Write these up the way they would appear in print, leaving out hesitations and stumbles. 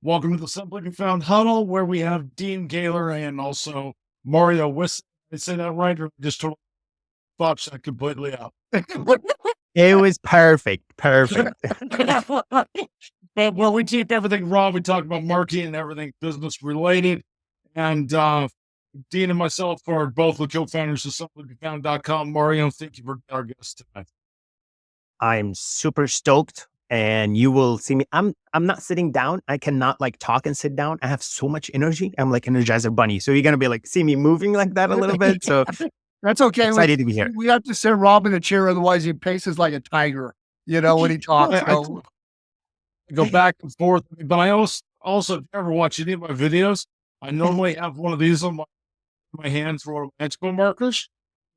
Welcome to the Simply Be Found Huddle, where we have Dean Koehler and also Mario Wissa. Did I say that right, or just totally botched that completely out? It was perfect. Perfect. Well, we keep everything raw. We talk about marketing and everything business related. And Dean and myself are both the co-founders of SimplyBeFound.com. Mario, thank you for being our guest tonight. I'm super stoked, and you will see me. I'm not sitting down. I cannot talk and sit down. I have so much energy. I'm like Energizer Bunny. So you're gonna be see me moving like that a little bit. So that's okay. Excited to be here. We have to sit Rob in a chair, otherwise he paces like a tiger. When he talks. I go back and forth, but I also if you ever watch any of my videos, I normally have one of these on my hands for my expo markers.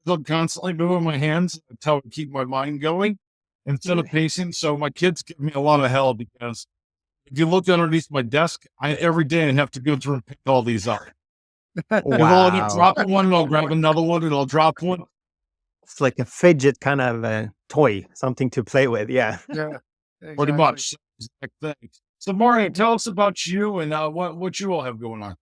I'm constantly moving my hands until I keep my mind going instead of pacing. So my kids give me a lot of hell because if you look underneath my desk, every day I have to go through and pick all these up. Wow. I'll drop one and I'll grab another one and I'll drop one. It's like a fidget kind of a toy, something to play with. Yeah. Yeah. Exactly. Pretty much. So Mario, tell us about you and what you all have going on.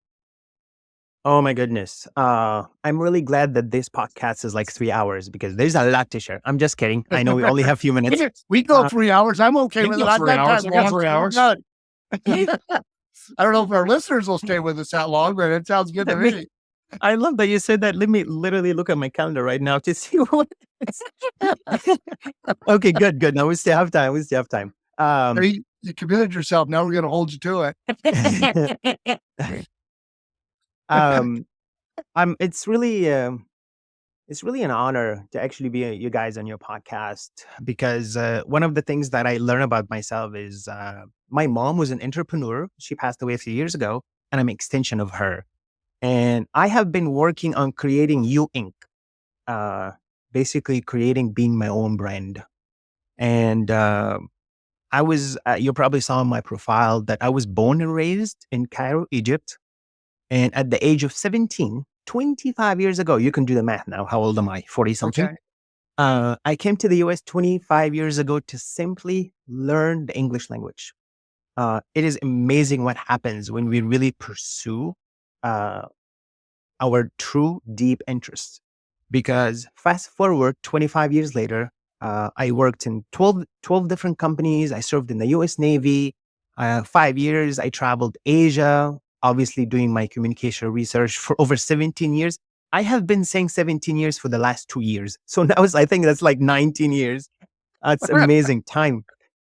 Oh my goodness. I'm really glad that this podcast is 3 hours because there's a lot to share. I'm just kidding. I know we only have a few minutes. We go 3 hours. I'm okay with it. I got 3 hours. I don't know if our listeners will stay with us that long, but it sounds good to me. I love that you said that. Let me literally look at my calendar right now to see what it is. Okay, good. Now we still have time. You committed yourself. Now we're going to hold you to it. It's really an honor to actually be you guys on your podcast because one of the things that I learned about myself is my mom was an entrepreneur. She passed away a few years ago, and I'm an extension of her. And I have been working on creating You Inc., basically being my own brand. And I was, you probably saw in my profile that I was born and raised in Cairo, Egypt. And at the age of 17, 25 years ago, you can do the math now. How old am I? 40 something. Okay. I came to the US 25 years ago to simply learn the English language. It is amazing what happens when we really pursue our true deep interests. Because fast forward 25 years later, I worked in 12 different companies. I served in the US Navy. 5 years, I traveled Asia, obviously doing my communication research for over 17 years. I have been saying 17 years for the last 2 years. So now I think that's 19 years. It's amazing time.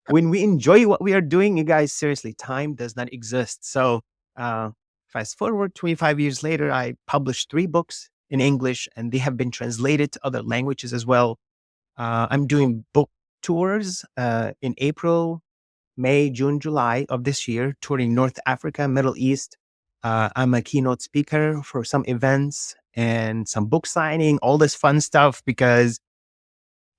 When we enjoy what we are doing, you guys, seriously, time does not exist. So fast forward 25 years later, I published 3 books in English, and they have been translated to other languages as well. I'm doing book tours in April, May, June, July of this year, touring North Africa, Middle East. I'm a keynote speaker for some events and some book signing, all this fun stuff, because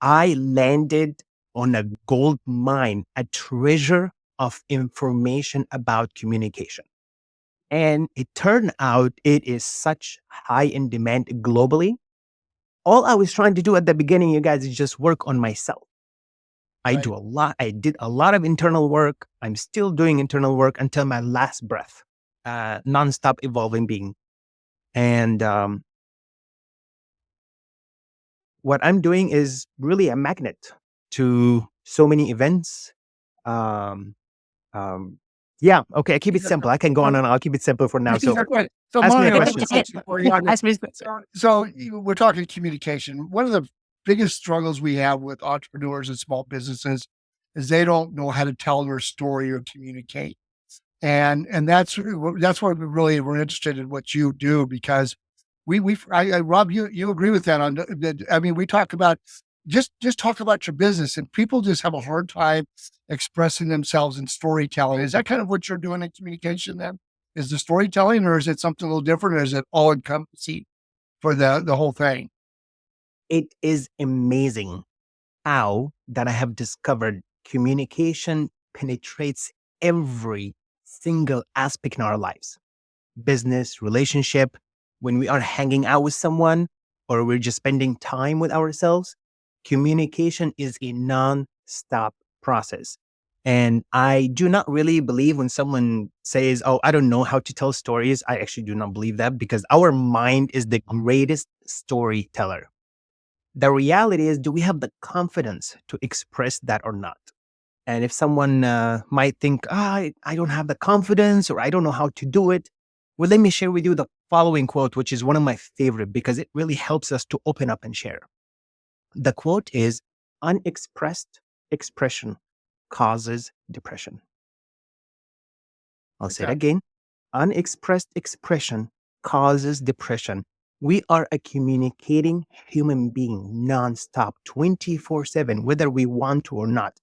I landed on a gold mine, a treasure of information about communication. And it turned out it is such high in demand globally. All I was trying to do at the beginning, you guys, is just work on myself. I did a lot of internal work. I'm still doing internal work until my last breath, nonstop evolving being. And what I'm doing is really a magnet to so many events. Yeah, okay, I keep it simple. I can go on and I'll keep it simple for now. So ask me a question. So we're talking communication. One of the biggest struggles we have with entrepreneurs and small businesses is they don't know how to tell their story or communicate. And that's why we're interested in what you do, because Rob, you agree with that on that. I mean, we talk about just talk about your business, and people just have a hard time expressing themselves in storytelling. Is that kind of what you're doing in communication then? Is the storytelling, or is it something a little different, or is it all encompassing for the whole thing? It is amazing how that I have discovered communication penetrates every single aspect in our lives. Business, relationship, when we are hanging out with someone or we're just spending time with ourselves, communication is a non-stop process. And I do not really believe when someone says, oh, I don't know how to tell stories. I actually do not believe that, because our mind is the greatest storyteller. The reality is, do we have the confidence to express that or not? And if someone might think, I don't have the confidence, or I don't know how to do it, well, let me share with you the following quote, which is one of my favorite because it really helps us to open up and share. The quote is, unexpressed expression causes depression. I'll say it Okay. again. Unexpressed expression causes depression. We are a communicating human being nonstop, 24/7, whether we want to or not.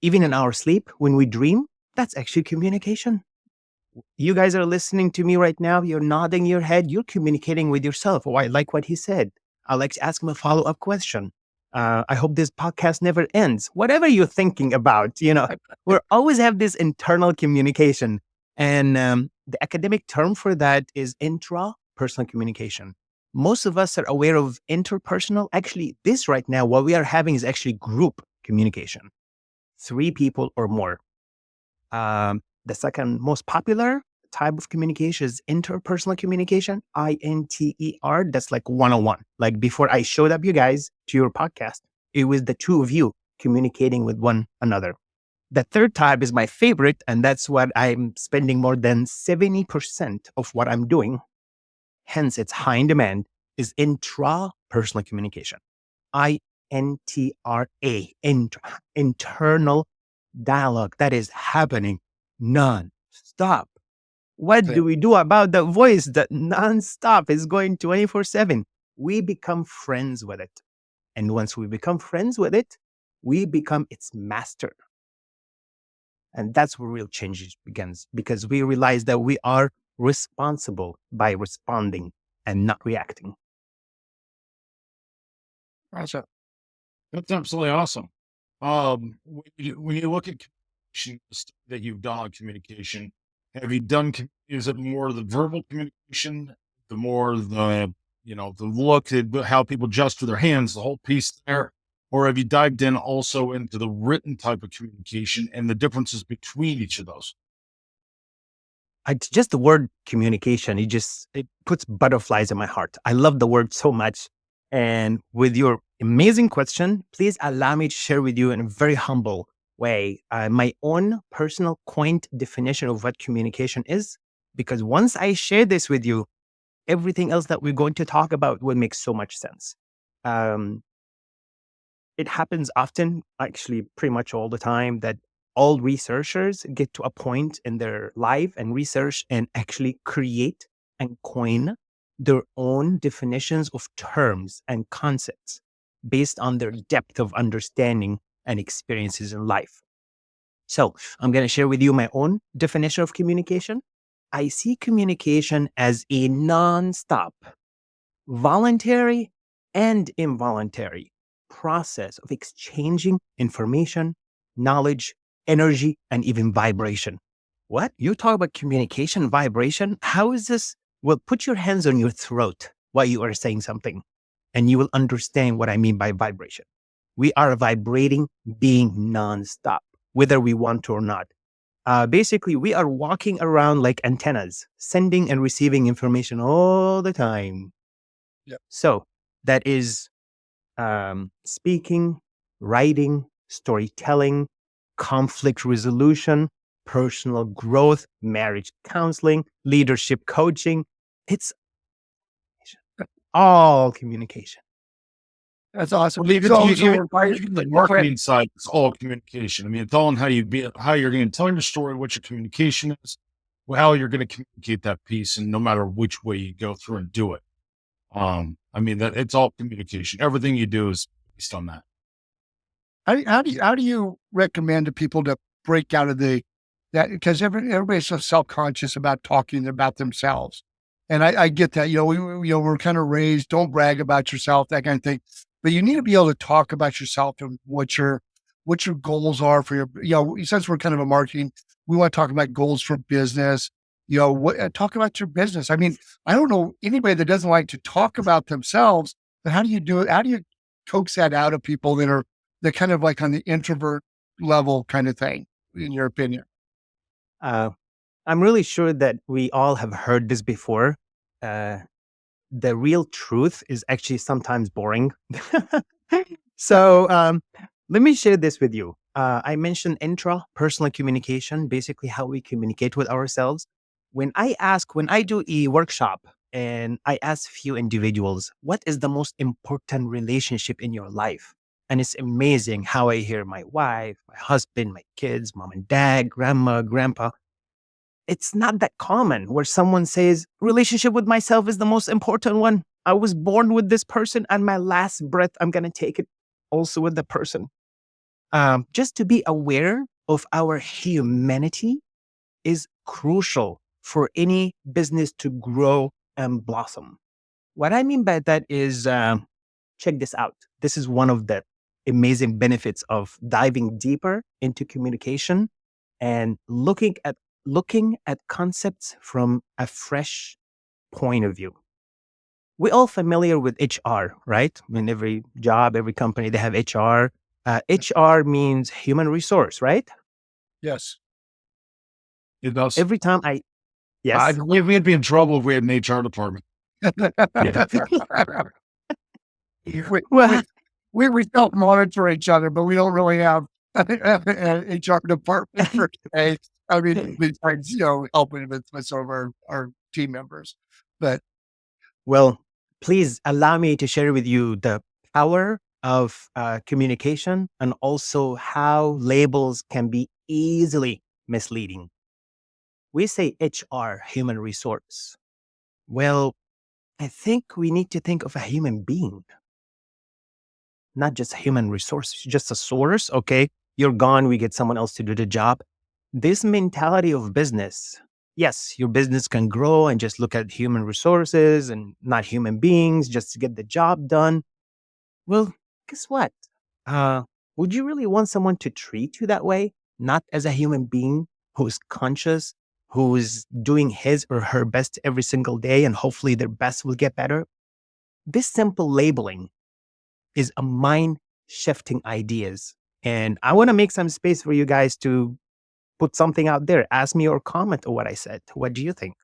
Even in our sleep, when we dream, that's actually communication. You guys are listening to me right now. You're nodding your head. You're communicating with yourself. Oh, I like what he said. I like to ask him a follow-up question. I hope this podcast never ends. Whatever you're thinking about, we always have this internal communication. And the academic term for that is intrapersonal communication. Most of us are aware of interpersonal. Actually, this right now, what we are having is actually group communication. 3 people or more. The second most popular type of communication is interpersonal communication, INTER. That's like 101. Like before I showed up you guys to your podcast, it was the two of you communicating with one another. The third type is my favorite, and that's what I'm spending more than 70% of what I'm doing. Hence, it's high in demand, is intrapersonal communication. INTRA, internal dialogue that is happening non-stop. What do we do about the voice that non-stop is going 24/7? We become friends with it. And once we become friends with it, we become its master. And that's where real change begins, because we realize that we are responsible by responding and not reacting. Gotcha. That's absolutely awesome. When you look at communication that you've done on communication, have you done? Is it more the verbal communication, the more the the look at how people gesture their hands, the whole piece there, or have you dived in also into the written type of communication and the differences between each of those? Just the word communication, it puts butterflies in my heart. I love the word so much. And with your amazing question, please allow me to share with you in a very humble way my own personal quaint definition of what communication is. Because once I share this with you, everything else that we're going to talk about will make so much sense. It happens often, actually pretty much all the time, that all researchers get to a point in their life and research and actually create and coin their own definitions of terms and concepts based on their depth of understanding and experiences in life. So I'm going to share with you my own definition of communication. I see communication as a non-stop, voluntary and involuntary process of exchanging information, knowledge, energy, and even vibration. What? You talk about communication, vibration? How is this? Well, put your hands on your throat while you are saying something, and you will understand what I mean by vibration. We are a vibrating being nonstop, whether we want to or not. Basically, we are walking around like antennas, sending and receiving information all the time. Yep. So that is speaking, writing, storytelling, conflict resolution, personal growth, marriage counseling, leadership coaching. It's all communication. That's awesome. Well, even the Go marketing side, it's all communication. I mean, it's all on how you're going to tell your story, what your communication is, how you're going to communicate that piece, and no matter which way you go through and do it. I mean, that it's all communication. Everything you do is based on that. How do you recommend to people to break out of that? Because everybody's so self-conscious about talking about themselves, and I get that. We're kind of raised, don't brag about yourself, that kind of thing. But you need to be able to talk about yourself and what your goals are for your. Since we're kind of a marketing, we want to talk about goals for business. Talk about your business. I mean, I don't know anybody that doesn't like to talk about themselves, but how do you do it? How do you coax that out of people that kind of like on the introvert, level kind of thing, in your opinion? Uh, I'm really sure that we all have heard this before. Uh, the real truth is actually sometimes boring. So let me share this with you. I mentioned intrapersonal communication, basically how we communicate with ourselves. When I do a workshop and I ask few individuals, what is the most important relationship in your life? And it's amazing how I hear my wife, my husband, my kids, mom and dad, grandma, grandpa. It's not that common where someone says, relationship with myself is the most important one. I was born with this person, and my last breath, I'm going to take it also with the person. Just to be aware of our humanity is crucial for any business to grow and blossom. What I mean by that is, check this out. This is one of the amazing benefits of diving deeper into communication and looking at concepts from a fresh point of view. We're all familiar with HR, right? I mean, every job, every company, they have HR. HR means human resource, right? Yes. It does. Every time yes. We'd be in trouble if we had an HR department. we, Well, we don't monitor each other, but we don't really have an HR department per se. I mean, besides, helping with some of our team members. But well, please allow me to share with you the power of communication and also how labels can be easily misleading. We say HR, human resource. Well, I think we need to think of a human being, not just a human resource, just a source. Okay, you're gone, we get someone else to do the job. This mentality of business, yes, your business can grow and just look at human resources and not human beings just to get the job done. Well, guess what? Uh, would you really want someone to treat you that way? Not as a human being who's conscious, who's doing his or her best every single day, and hopefully their best will get better? This simple labeling is a mind shifting ideas. And I want to make some space for you guys to put something out there. Ask me or comment on what I said. What do you think?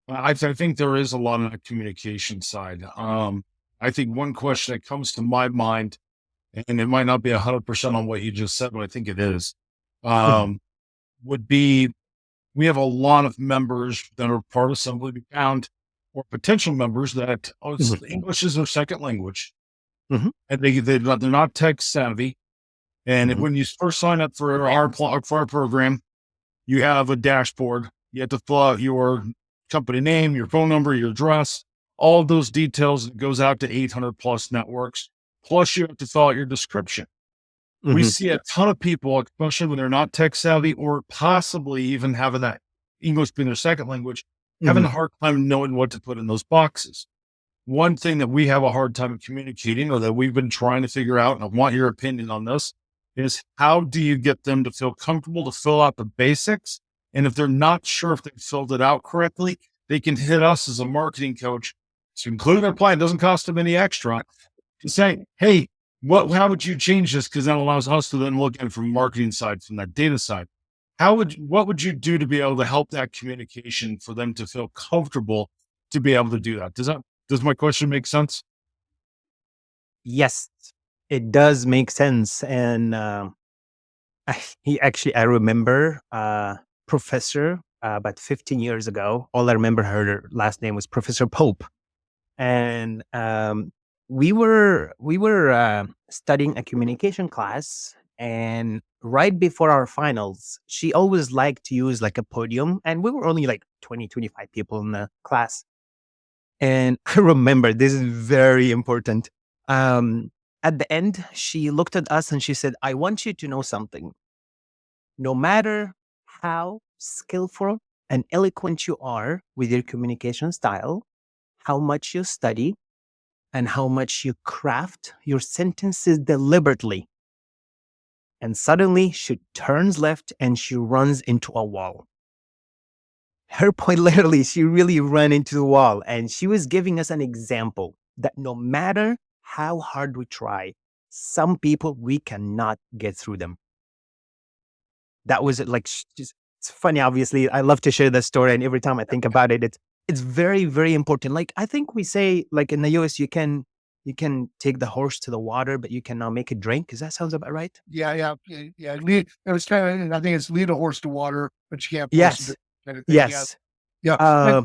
I think there is a lot on the communication side. I think one question that comes to my mind, and it might not be 100% on what you just said, but I think it is, Mhm. would be we have a lot of members that are part of Simply Be Found or potential members that Mhm. English is their second language Mhm. and they're not tech savvy. And Mhm. when you first sign up for our program, you have a dashboard. You have to fill out your company name, your phone number, your address, all of those details. It goes out to 800 plus networks. Plus, you have to fill out your description. We Mhm. see a ton of people, especially when they're not tech savvy or possibly even having that English being their second language, having Mhm. a hard time knowing what to put in those boxes. One thing that we have a hard time communicating or that we've been trying to figure out, and I want your opinion on this, is how do you get them to feel comfortable to fill out the basics? And if they're not sure if they filled it out correctly, they can hit us as a marketing coach to include their plan. It doesn't cost them any extra to say, hey, how would you change this? Because that allows us to then look at it from marketing side, from that data side. What would you do to be able to help that communication for them to feel comfortable to be able to do that? Does my question make sense? Yes, it does make sense. And I remember professor about 15 years ago. All I remember her last name was Professor Pope. And we were studying a communication class, and right before our finals she always liked to use like a podium, and we were only like 20-25 people in the class. And I remember, this is very important, at the end she looked at us and she said, I want you to know something. No matter how skillful and eloquent you are with your communication style, how much you study, and how much you craft your sentences deliberately. And suddenly she turns left and she runs into a wall. Her point, literally, she really ran into the wall. And she was giving us an example that no matter how hard we try, some people, we cannot get through them. That was like, just, it's funny, obviously. I love to share that story. And every time I think about it, it's very, very important. Like, I think we say, like in the US, you can take the horse to the water, but you cannot make it drink. Does that sound about right? Yeah. Lead, it was kind of, I think it's lead a horse to water, but you can't force it Yes. to kind of thing. Yes. Yeah. Uh,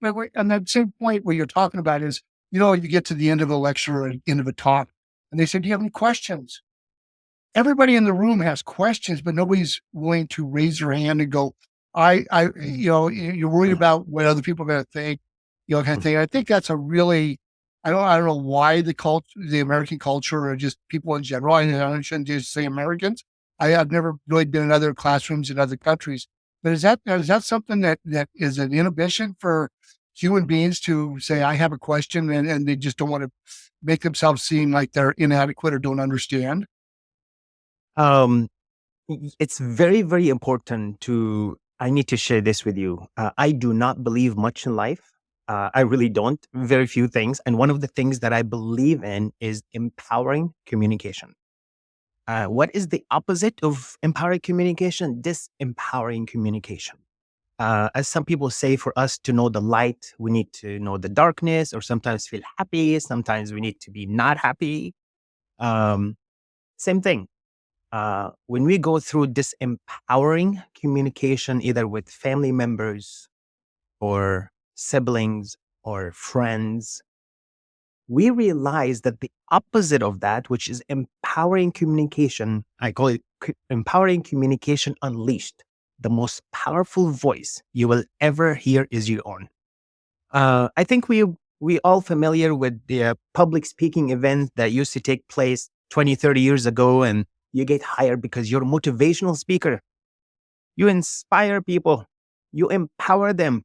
But on that same point, what you're talking about is, you get to the end of a lecture or end of a talk, and they say, "Do you have any questions?" Everybody in the room has questions, but nobody's willing to raise their hand and go, you're worried about what other people are going to think, kind of thing. I think that's a really, I don't know why the American culture, or just people in general, I shouldn't just say Americans. I've never really been in other classrooms in other countries, but is that something that is an inhibition for human beings to say, I have a question, and they just don't want to make themselves seem like they're inadequate or don't understand? um, it's very, very important I need to share this with you. I do not believe much in life. I really don't. Very few things. And one of the things that I believe in is empowering communication. What is the opposite of empowering communication? Disempowering communication. As some people say, for us to know the light, we need to know the darkness, or sometimes feel happy. Sometimes we need to be not happy. Same thing. When we go through disempowering communication, either with family members or siblings or friends, we realize that the opposite of that, which is empowering communication, I call it empowering communication unleashed. The most powerful voice you will ever hear is your own. I think we all familiar with the public speaking events that used to take place 20, 30 years ago, and you get hired because you're a motivational speaker. You inspire people. You empower them.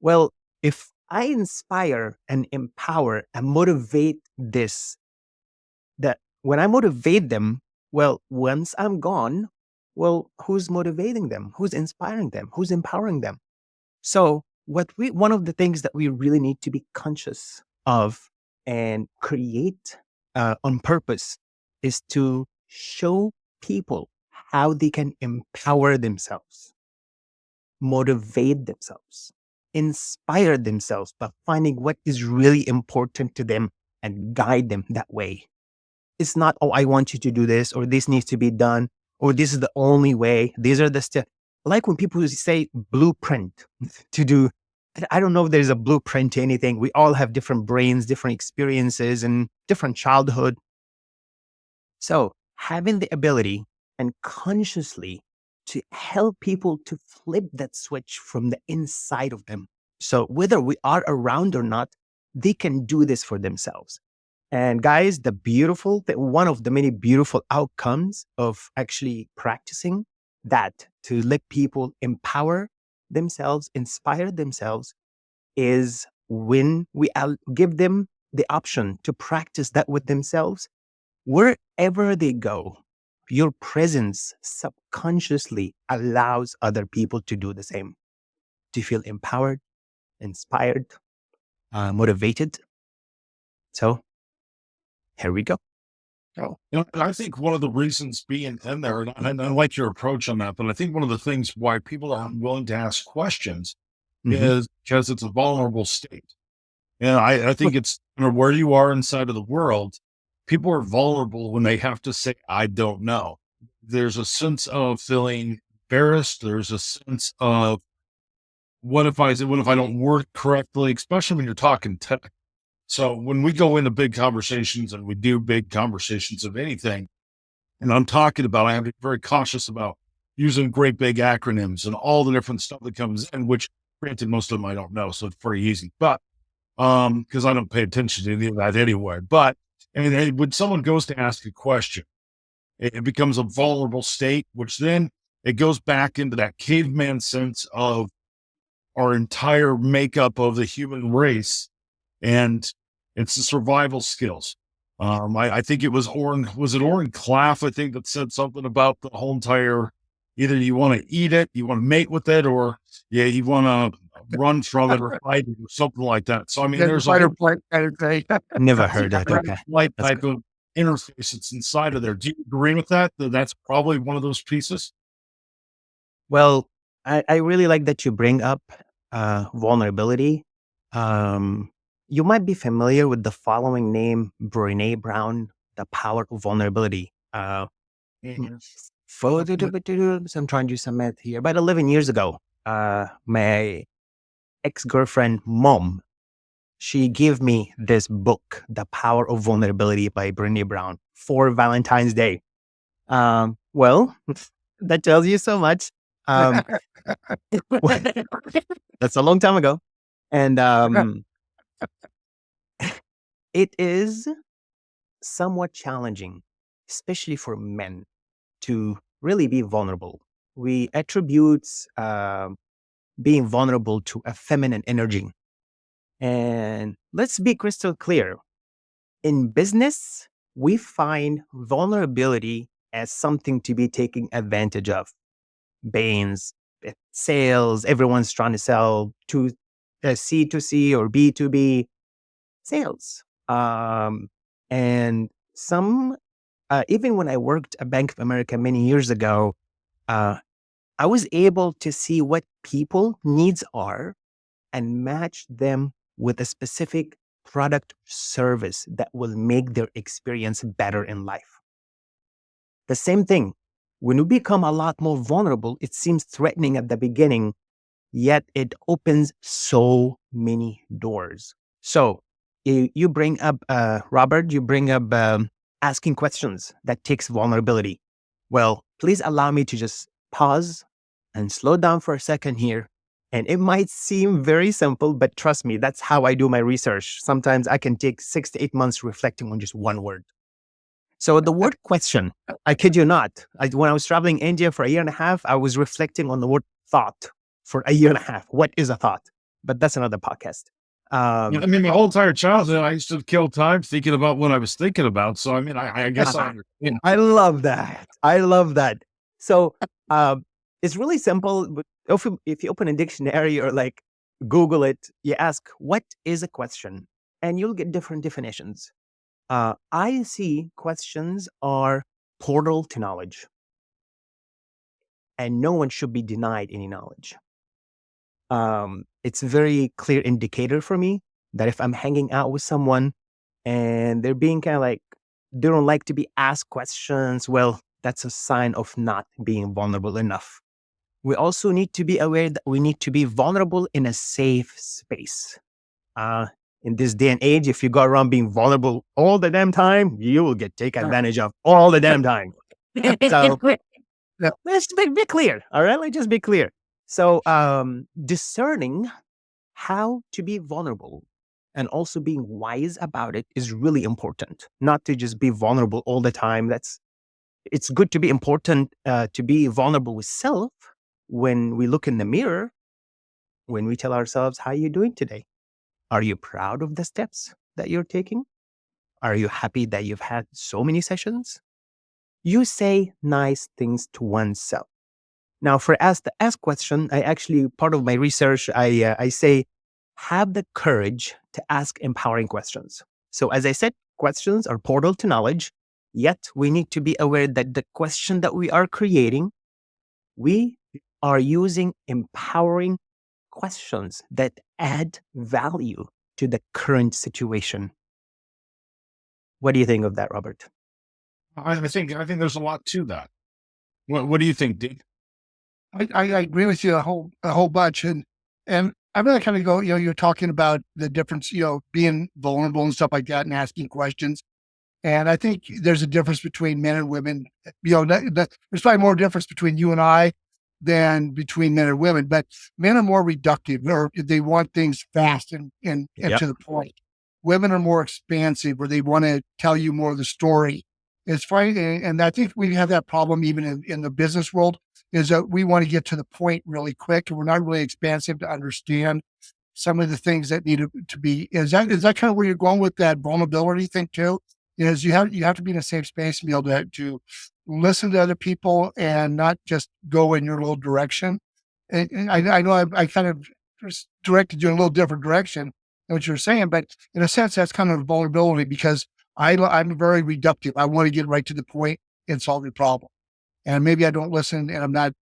Well, if I inspire and empower and motivate that when I motivate them, well, once I'm gone, well, who's motivating them? Who's inspiring them? Who's empowering them? So one of the things that we really need to be conscious of and create on purpose is to show people how they can empower themselves, motivate themselves, inspire themselves by finding what is really important to them and guide them that way. It's not, oh, I want you to do this, or this needs to be done, or this is the only way. These are the steps. Like when people say blueprint to do, I don't know if there's a blueprint to anything. We all have different brains, different experiences, and different childhood. So having the ability and consciously to help people to flip that switch from the inside of them. So whether we are around or not, they can do this for themselves. And guys, one of the many beautiful outcomes of actually practicing that to let people empower themselves, inspire themselves, is when we give them the option to practice that with themselves. Wherever they go, your presence subconsciously allows other people to do the same, to feel empowered, inspired, motivated. So here we go. Oh, I think one of the reasons being in there, and I like your approach on that, but I think one of the things why people aren't willing to ask questions is because it's a vulnerable state. And I think it's where you are inside of the world, people are vulnerable when they have to say, I don't know. There's a sense of feeling embarrassed. There's a sense of, what if I don't work correctly, especially when you're talking tech. So when we go into big conversations and we do big conversations of anything, and I have to be very cautious about using great big acronyms and all the different stuff that comes in, which granted, most of them I don't know. So it's very easy, but because I don't pay attention to any of that anyway. But when someone goes to ask a question, it becomes a vulnerable state, which then it goes back into that caveman sense of our entire makeup of the human race, and it's the survival skills. I think it was Oren Claff, I think, that said something about the whole entire, either you want to eat it, you want to mate with it, or you want to run from it or fight it or something like that. So, I mean, there's a fight or flight kind of thing. Never heard that. Okay. flight That's type of interface that's inside of there. Do you agree with that? That's probably one of those pieces. Well, I really like that you bring up vulnerability. You might be familiar with the following name, Brene Brown, The Power of Vulnerability. So I'm trying to do some math here. About 11 years ago, my ex-girlfriend, mom, she gave me this book, The Power of Vulnerability by Brene Brown, for Valentine's Day. Well, that tells you so much. That's a long time ago. And it is somewhat challenging, especially for men, to really be vulnerable. We attribute being vulnerable to a feminine energy. And let's be crystal clear. In business, we find vulnerability as something to be taken advantage of. Bains, sales, everyone's trying to sell to C2C or B2B sales. And some, even when I worked at Bank of America many years ago, I was able to see what people needs are and match them with a specific product or service that will make their experience better in life. The same thing, when we become a lot more vulnerable, it seems threatening at the beginning, yet it opens so many doors. So you bring up, Robert, you bring up asking questions that takes vulnerability. Well, please allow me to just pause and slow down for a second here. And it might seem very simple, but trust me, that's how I do my research. Sometimes I can take 6 to 8 months reflecting on just one word. So the word question, I kid you not, when I was traveling India for a year and a half, I was reflecting on the word thought for a year and a half. What is a thought? But that's another podcast. I mean, my whole entire childhood, I used to kill time thinking about what I was thinking about. So, I mean, I guess I understand. I love that. I love that. So it's really simple. But if you open a dictionary or like Google it, you ask, what is a question? And you'll get different definitions. I see questions are portal to knowledge. And no one should be denied any knowledge. It's a very clear indicator for me that if I'm hanging out with someone and they're being kind of like, they don't like to be asked questions, well, that's a sign of not being vulnerable enough. We also need to be aware that we need to be vulnerable in a safe space. In this day and age, if you go around being vulnerable all the damn time, you will get taken advantage of all the damn time. So let's be clear, all right? Let's just be clear. So discerning how to be vulnerable and also being wise about it is really important. Not to just be vulnerable all the time. It's good to be important to be vulnerable with self when we look in the mirror, when we tell ourselves, how are you doing today? Are you proud of the steps that you're taking? Are you happy that you've had so many sessions? You say nice things to oneself. Now, for ask question, I actually, part of my research, I say, have the courage to ask empowering questions. So as I said, questions are portal to knowledge, yet we need to be aware that the question that we are creating, we are using empowering questions that add value to the current situation. What do you think of that, Robert? I think there's a lot to that. What do you think, Dean? I agree with you a whole bunch, and I'm going to kind of go. You're talking about the difference, being vulnerable and stuff like that, and asking questions. And I think there's a difference between men and women. There's probably more difference between you and I than between men and women. But men are more reductive, or they want things fast and to the point. Women are more expansive, where they want to tell you more of the story. It's funny, and I think we have that problem even in the business world, is that we want to get to the point really quick, and we're not really expansive to understand some of the things that need to be. Is that kind of where you're going with that vulnerability thing too? Is you have to be in a safe space and be able to listen to other people and not just go in your little direction. And I know I kind of just directed you in a little different direction than what you're saying, but in a sense, that's kind of vulnerability, because I'm very reductive. I want to get right to the point and solve the problem. And maybe I don't listen, and I'm not,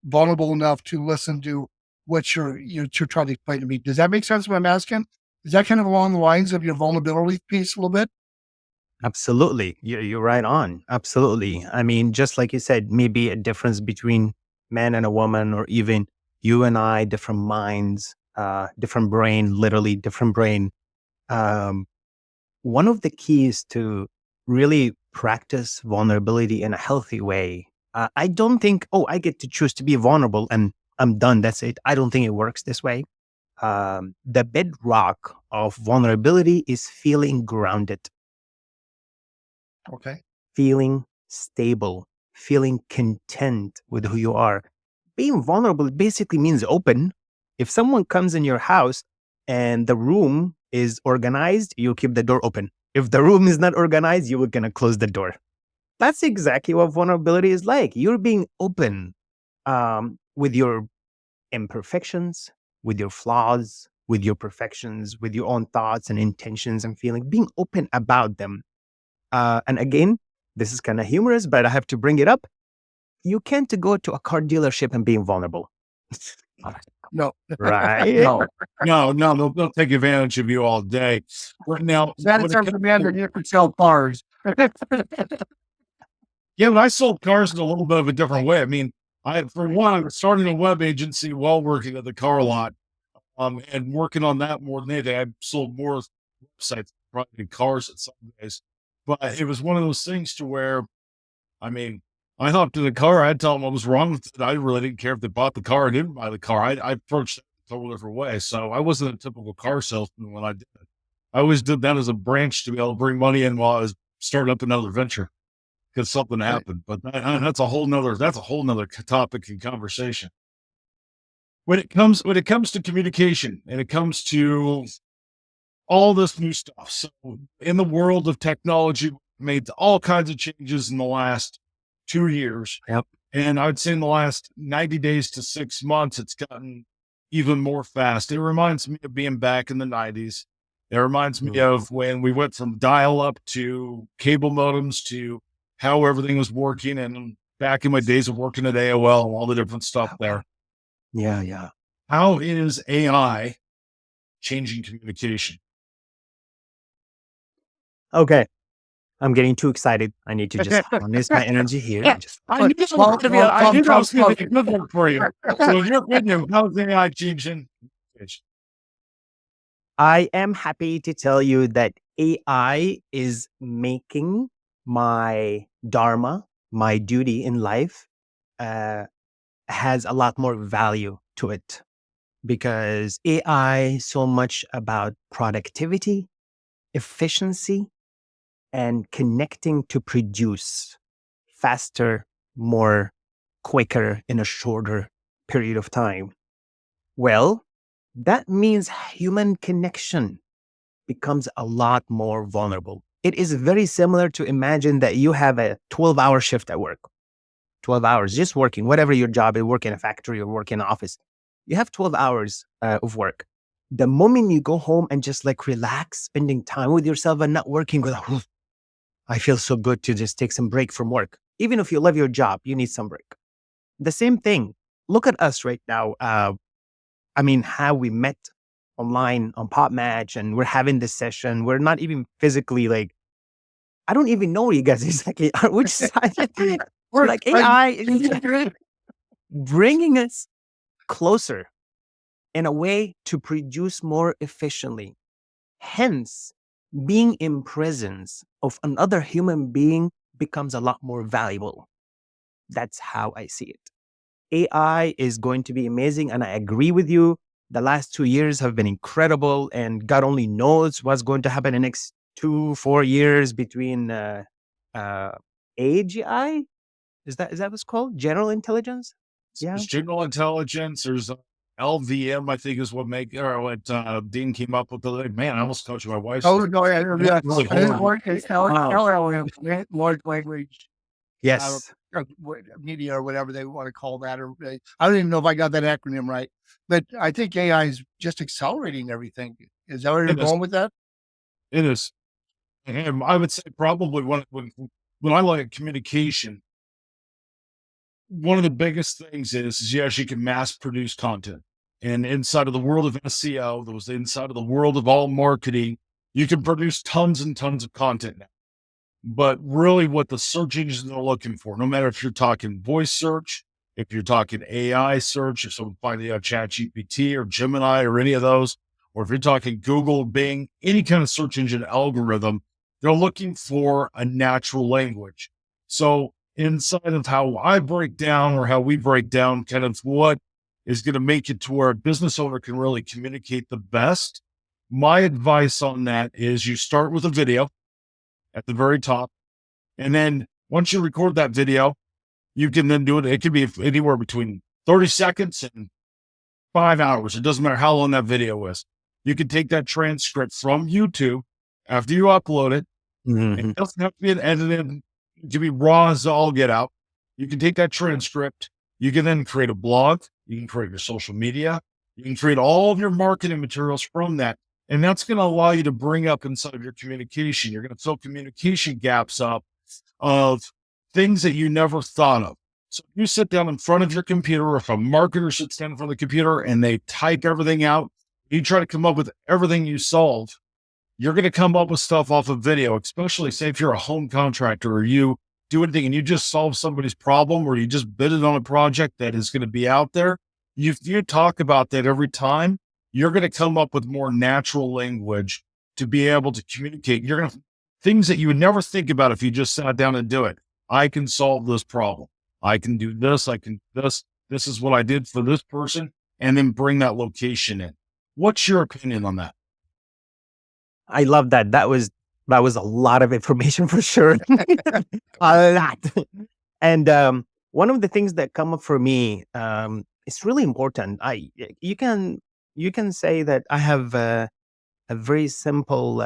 vulnerable enough to listen to what you're trying to explain to me. Does that make sense what I'm asking? Is that kind of along the lines of your vulnerability piece a little bit? Absolutely. You're right on. Absolutely. I mean, just like you said, maybe a difference between man and a woman, or even you and I, different minds, different brain, literally different brain. Um, One of the keys to really practice vulnerability in a healthy way, I don't think, oh, I get to choose to be vulnerable and I'm done. That's it. I don't think it works this way. The bedrock of vulnerability is feeling grounded, Okay. feeling stable, feeling content with who you are. Being vulnerable basically means open. If someone comes in your house and the room is organized, you keep the door open. If the room is not organized, you're going to close the door. That's exactly what vulnerability is like. You're being open with your imperfections, with your flaws, with your perfections, with your own thoughts and intentions and feelings, being open about them. And again, this is kind of humorous, but I have to bring it up. You can't go to a car dealership and being vulnerable. No. Right? No, they'll take advantage of you all day. But now, That when is it our comes commander to- here for sell cars. yeah, but I sold cars in a little bit of a different way. I mean, for one, I was starting a web agency while working at the car lot, and working on that more than anything. I sold more websites, probably cars at some days. But it was one of those things to where, I mean, I hopped in the car. I'd tell them what was wrong with it. I really didn't care if they bought the car or didn't buy the car. I approached it a totally different way. So I wasn't a typical car salesman when I did it. I always did that as a branch to be able to bring money in while I was starting up another venture because something happened. But that's a whole nother topic and conversation. When it comes to communication and it comes to all this new stuff. So in the world of technology, made all kinds of changes in the last 2 years. Yep. And I would say in the last 90 days to 6 months, it's gotten even more fast. It reminds me of being back in the 90s. It reminds me of when we went from dial up to cable modems to how everything was working. And back in my days of working at AOL, all the different stuff there. Yeah. How is AI changing communication? Okay. I'm getting too excited. I need to just harness my energy here. I knew that was going to be a good one for you. So in your opinion, how's AI changing? I am happy to tell you that AI is making my dharma, my duty in life, has a lot more value to it, because AI is so much about productivity, efficiency, and connecting to produce faster, more quicker in a shorter period of time. Well, that means human connection becomes a lot more vulnerable. It is very similar to imagine that you have a 12-hour shift at work, 12 hours just working, whatever your job is, work in a factory or work in an office. You have 12 hours of work. The moment you go home and just like relax, spending time with yourself and not working, I feel so good to just take some break from work. Even if you love your job, you need some break. The same thing. Look at us right now. How we met online on PopMatch and we're having this session. We're not even physically like, I don't even know you guys exactly on which side. We're like AI is bringing us closer in a way to produce more efficiently. Hence, being in presence of another human being becomes a lot more valuable. That's how I see it. AI is going to be amazing, and I agree with you. The last 2 years have been incredible, and God only knows what's going to happen in the next 2-4 years between AGI. Is that what's called? General intelligence? Yeah. There's general intelligence. There's LVM, I think is what Dean came up with. Man, I almost coached my wife. Large language Yes. media or whatever they want to call that. I don't even know if I got that acronym right, but I think AI is just accelerating everything. Is that where you're going with that? It is. And I would say probably when I look at communication, one of the biggest things is yes, you can mass produce content. And inside of the world of SEO, those inside of the world of all marketing, you can produce tons and tons of content now. But really what the search engines are looking for, no matter if you're talking voice search, if you're talking AI search, if someone finding out ChatGPT or Gemini or any of those, or if you're talking Google, Bing, any kind of search engine algorithm, they're looking for a natural language. So inside of how I break down or how we break down kind of what is going to make it to where a business owner can really communicate the best, my advice on that is you start with a video at the very top. And then once you record that video, you can then do it. It could be anywhere between 30 seconds and 5 hours. It doesn't matter how long that video is. You can take that transcript from YouTube after you upload it. It doesn't have to be an edited. It can be raw as all get out. You can take that transcript. You can then create a blog. You can create your social media. You can create all of your marketing materials from that. And that's going to allow you to bring up inside of your communication. You're going to fill communication gaps up of things that you never thought of. So if you sit down in front of your computer, or if a marketer sits down in front of the computer and they type everything out, you try to come up with everything you solve, you're going to come up with stuff off of video, especially say if you're a home contractor or you do anything and you just solve somebody's problem or you just bid it on a project that is going to be out there. You talk about that every time, you're going to come up with more natural language to be able to communicate. You're going to things that you would never think about if you just sat down and do it. I can solve this problem. I can do this. I can do this. This is what I did for this person, and then bring that location in. What's your opinion on that? I love that. That was a lot of information for sure. A lot. And one of the things that come up for me, it's really important. You can say that I have a very simple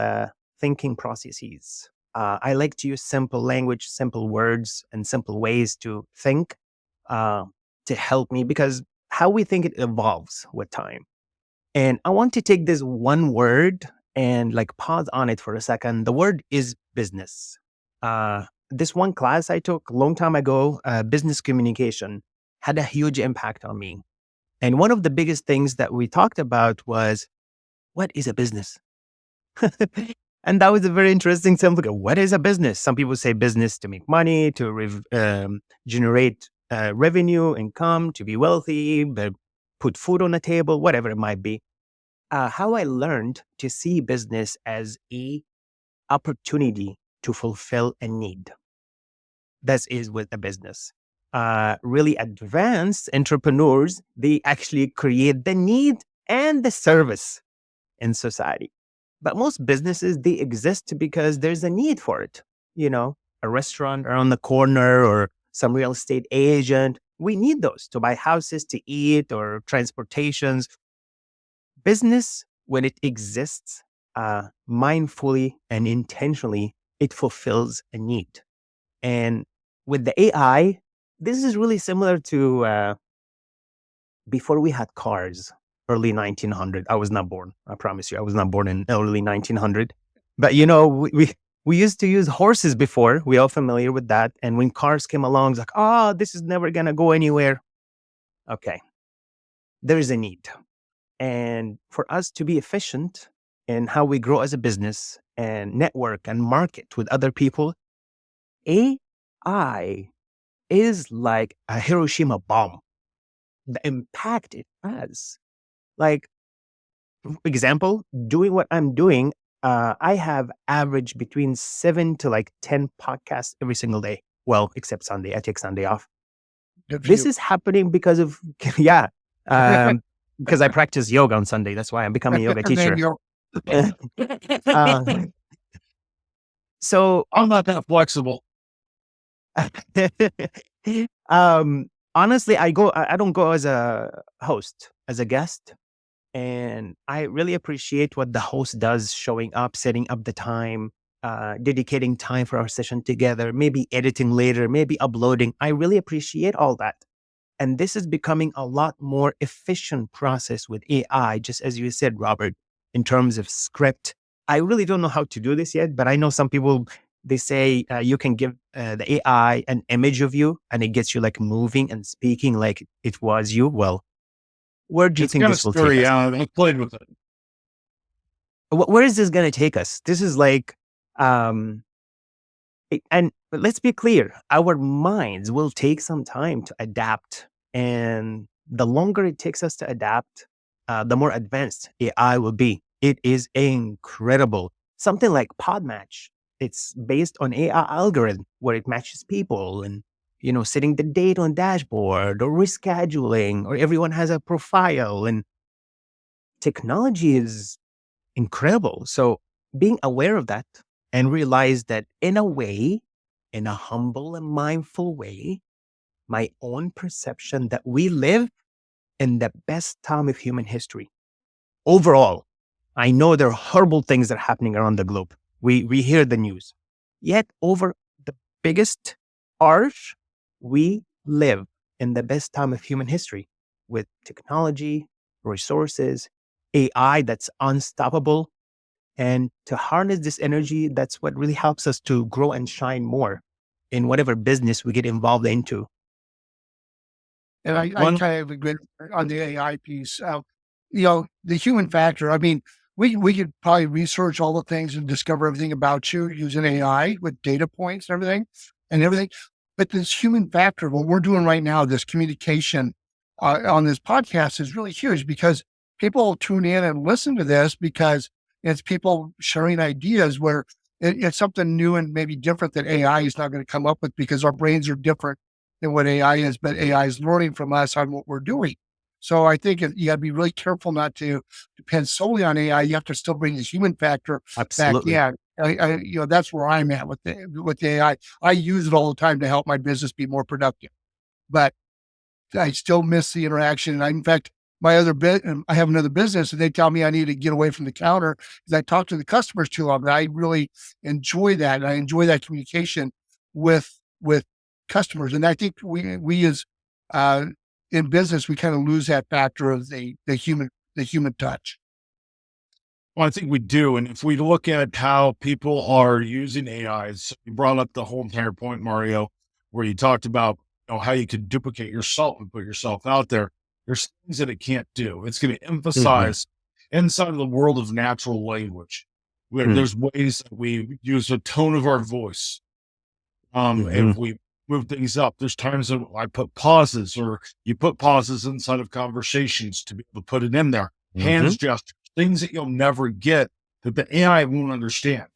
thinking processes. I like to use simple language, simple words, and simple ways to think to help me, because how we think, it evolves with time. And I want to take this one word and like pause on it for a second. The word is business. This one class I took a long time ago, business communication, had a huge impact on me. And one of the biggest things that we talked about was, what is a business? And that was a very interesting simple. What is a business? Some people say business to make money, to generate revenue, income, to be wealthy, put food on the table, whatever it might be. How I learned to see business as a opportunity to fulfill a need. That is with a business. Really advanced entrepreneurs, they actually create the need and the service in society. But most businesses, they exist because there's a need for it. You know, a restaurant around the corner or some real estate agent. We need those to buy houses, to eat, or transportations. Business, when it exists mindfully and intentionally, it fulfills a need. And with the AI, this is really similar to before we had cars, early 1900. I was not born. I promise you, I was not born in early 1900. But you know, we used to use horses before. We're all familiar with that. And when cars came along, it's like, oh, this is never gonna go anywhere. Okay, there is a need. And for us to be efficient in how we grow as a business and network and market with other people, AI is like a Hiroshima bomb. The impact it has. Like, for example, doing what I'm doing, I have averaged between 7 to like 10 podcasts every single day. Well, except Sunday. I take Sunday off. This is happening because of, yeah. Because I practice yoga on Sunday. That's why I'm becoming a yoga teacher. So I'm not that flexible. Honestly, I don't go as a host, as a guest. And I really appreciate what the host does, showing up, setting up the time, dedicating time for our session together, maybe editing later, maybe uploading. I really appreciate all that. And this is becoming a lot more efficient process with AI, just as you said, Robert, in terms of script, I really don't know how to do this yet, but I know some people, they say you can give the AI an image of you and it gets you like moving and speaking like it was you. Well, where do you It's think kind of this will take scary. us? I played with it. Where is this going to take us? This is like, um, and let's be clear, our minds will take some time to adapt. And the longer it takes us to adapt, the more advanced AI will be. It is incredible. Something like Podmatch, it's based on AI algorithm where it matches people and, setting the date on dashboard or rescheduling, or everyone has a profile, and technology is incredible. So being aware of that and realize that in a way, in a humble and mindful way, my own perception that we live in the best time of human history. Overall, I know there are horrible things that are happening around the globe. We hear the news. Yet over the biggest arch, we live in the best time of human history with technology, resources, AI that's unstoppable. And to harness this energy, that's what really helps us to grow and shine more in whatever business we get involved into. And I One, kind of agree on the AI piece. The human factor. I mean, we could probably research all the things and discover everything about you using AI with data points and everything. But this human factor, what we're doing right now, this communication on this podcast is really huge because people tune in and listen to this because it's people sharing ideas where it's something new and maybe different that AI is not going to come up with because our brains are different than what AI is, but AI is learning from us on what we're doing. So I think you got to be really careful not to depend solely on AI. You have to still bring the human factor back Absolutely. in. That's where I'm at with the AI. I use it all the time to help my business be more productive, but I still miss the interaction. And in fact, my other bit, I have another business, and they tell me I need to get away from the counter because I talk to the customers too long. And I really enjoy that, and I enjoy that communication with customers. And I think we as uh, in business, we kind of lose that factor of the human touch. well, I think we do. And if we look at how people are using AI, so you brought up the whole entire point, Mario, where you talked about how you could duplicate yourself and put yourself out there. There's things that it can't do. It's going to Mhm. emphasize inside of the world of natural language, where Mm. there's ways that we use the tone of our voice. Mhm. If we move things up, there's times that I put pauses, or you put pauses inside of conversations to be able to put it in there. Mhm. Hands gestures, things that you'll never get that the AI won't understand.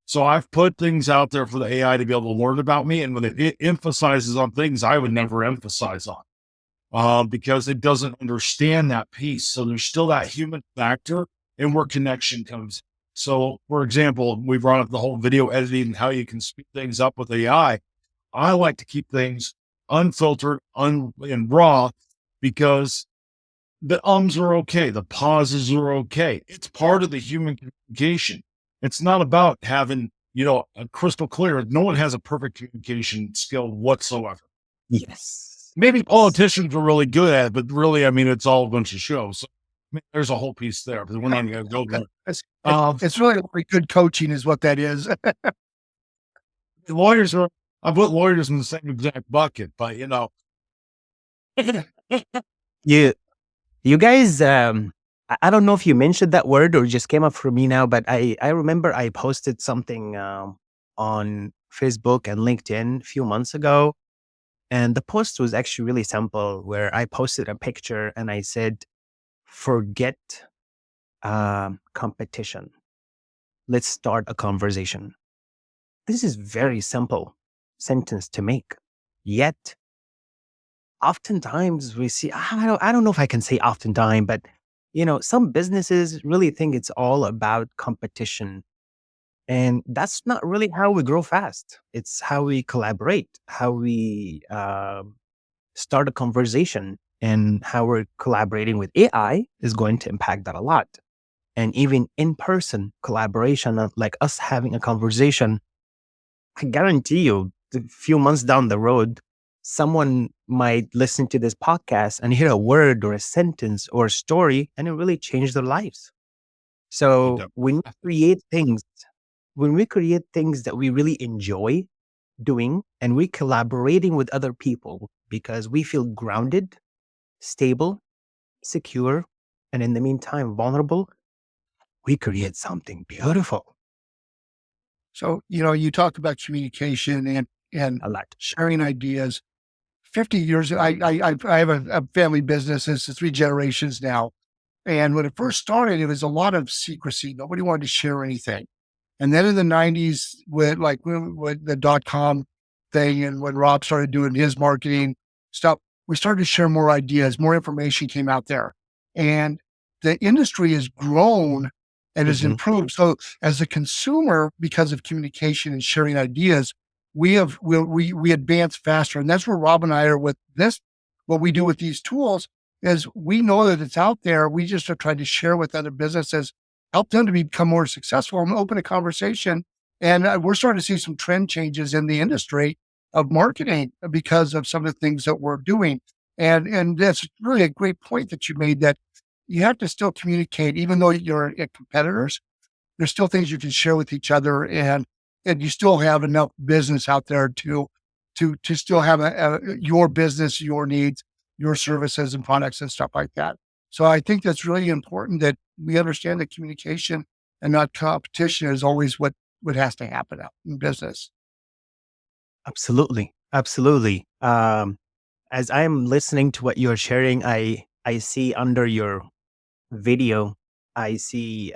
So I've put things out there for the AI to be able to learn about me, and when it emphasizes on things I would never emphasize on, because it doesn't understand that piece. So there's still that human factor and where connection comes. So, for example, we brought up the whole video editing and how you can speed things up with AI. I like to keep things unfiltered, and raw, because the ums are okay, the pauses are okay. It's part of the human communication. It's not about having, a crystal clear. No one has a perfect communication skill whatsoever. Yes. Maybe politicians are really good at it, but really, I mean, it's all a bunch of shows. So, I mean, there's a whole piece there, but we're not going to go there. It's, Um, it's really good coaching, is what that is. lawyers are, I put lawyers in the same exact bucket, but You you guys, I don't know if you mentioned that word or it just came up for me now, but I remember I posted something on Facebook and LinkedIn a few months ago. And the post was actually really simple, where I posted a picture and I said, forget competition. Let's start a conversation. This is very simple sentence to make. Yet, oftentimes we see, I don't know if I can say oftentimes, but some businesses really think it's all about competition. And that's not really how we grow fast. It's how we collaborate, how we start a conversation, and how we're collaborating with AI is going to impact that a lot. And even in person collaboration, like us having a conversation, I guarantee you, a few months down the road, someone might listen to this podcast and hear a word or a sentence or a story, and it really changed their lives. So don't- when we create things that we really enjoy doing, and we collaborating with other people because we feel grounded, stable, secure, and in the meantime vulnerable, we create something beautiful. So, you talk about communication and A lot. sharing ideas. 50 years, I have a family business. It's 3 generations now. And when it first started, it was a lot of secrecy. Nobody wanted to share anything. And then in the 90s, with the .com thing, and when Rob started doing his marketing stuff, we started to share more ideas, more information came out there. And the industry has grown and has Mhm. improved. So as a consumer, because of communication and sharing ideas, we advance faster. And that's where Rob and I are with this. What we do with these tools is we know that it's out there. We just are trying to share with other businesses, help them to become more successful, and open a conversation. And we're starting to see some trend changes in the industry of marketing because of some of the things that we're doing. And that's really a great point that you made, that you have to still communicate, even though you're competitors. There's still things you can share with each other, and you still have enough business out there to still have your business, your needs, your services and products and stuff like that. So I think that's really important, that we understand that communication and not competition is always what has to happen out in business. Absolutely. Absolutely. As I'm listening to what you're sharing, I see under your video, I see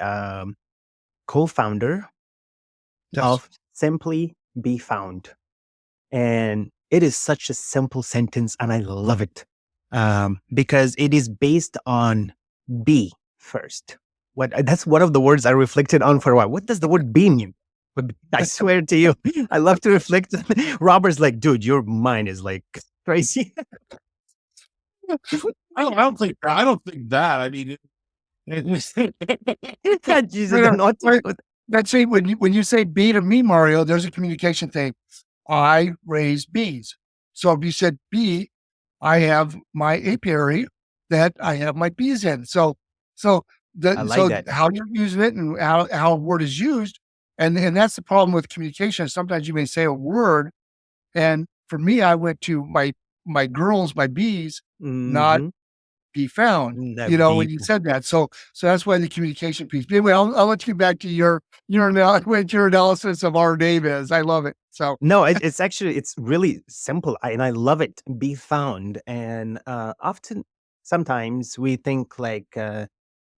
co-founder Yes. of Simply Be Found. And it is such a simple sentence, and I love it because it is based on be first. That's one of the words I reflected on for a while. What does the word be mean? But I swear to you, I love to reflect. Robert's like, dude, your mind is like crazy. I don't think that. I mean, Jesus, Right, the naughty. right. That's it. When you say B to me, Mario, there's a communication thing. I raise bees. So if you said bee, I have my apiary that I have my bees in. So I like so that. how you're using it and how a word is used, and that's the problem with communication. Sometimes you may say a word, and for me, I went to my girls, my bees, not Hmm. be found. That be When you said that, so that's why the communication piece. But anyway, I'll let you get back to what your analysis of our name is. I love it. So No, it's actually it's really simple, and I love it. Be found, and often, sometimes we think like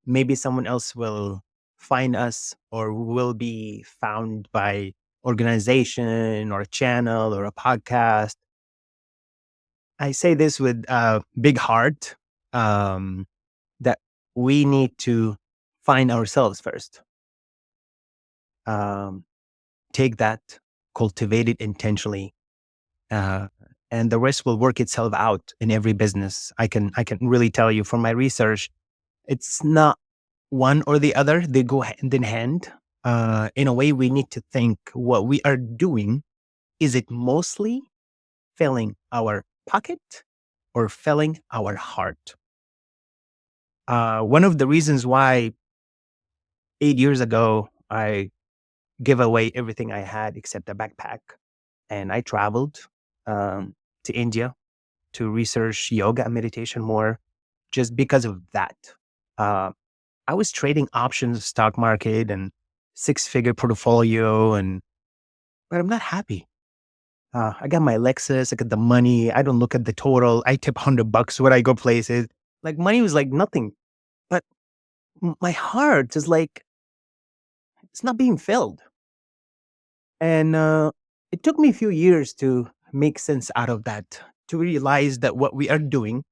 maybe someone else will find us, or will be found by organization or a channel or a podcast. I say this with big heart, um, that we need to find ourselves first. Um, Take that, cultivate it intentionally, uh, and the rest will work itself out in every business. I can really tell you from my research, it's not one or the other; they go hand in hand. In a way, we need to think what we are doing. Is it mostly filling our pocket or filling our heart? One of the reasons why 8 years ago I gave away everything I had except a backpack, and I traveled to India to research yoga and meditation more, just because of that. Uh, I was trading options, stock market, and six-figure portfolio, but I'm not happy. I got my Lexus, I got the money. I don't look at the total. I tip $100 when I go places. Like, money was like nothing, but my heart is like, it's not being filled. And it took me a few years to make sense out of that, to realize that what we are doing,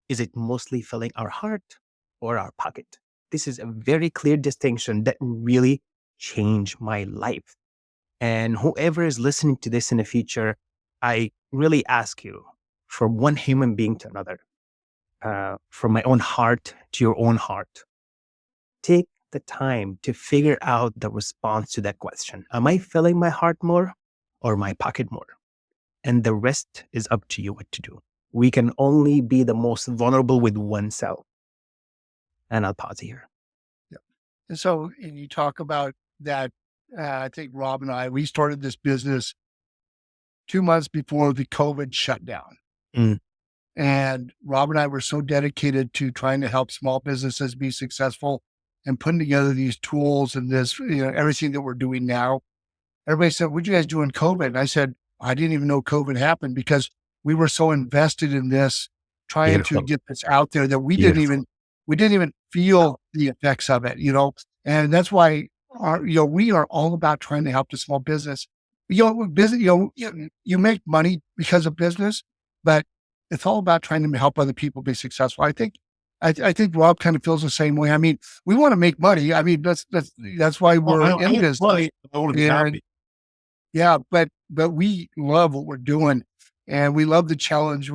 is it mostly filling our heart or our pocket? This is a very clear distinction that really changed my life. And whoever is listening to this in the future, I really ask you, from one human being to another, from my own heart to your own heart, take the time to figure out the response to that question. Am I filling my heart more or my pocket more? And the rest is up to you what to do. We can only be the most vulnerable with oneself. And I'll pause here. And so, and you talk about that, I think Rob and I, we started this business 2 months before the COVID shutdown. Mm. And Rob and I were so dedicated to trying to help small businesses be successful and putting together these tools and this, everything that we're doing now. Everybody said, "What'd you guys do in COVID?" And I said, "I didn't even know COVID happened because we were so invested in this, trying to Beautiful. get this out there that we Beautiful. didn't even feel the effects of it, And that's why we are all about trying to help the small business. Business, you make money because of business, but it's all about trying to help other people be successful. I think Rob kind of feels the same way. I mean, we want to make money. I mean, that's why we're in business. I want to be happy. Yeah, but we love what we're doing, and we love the challenge.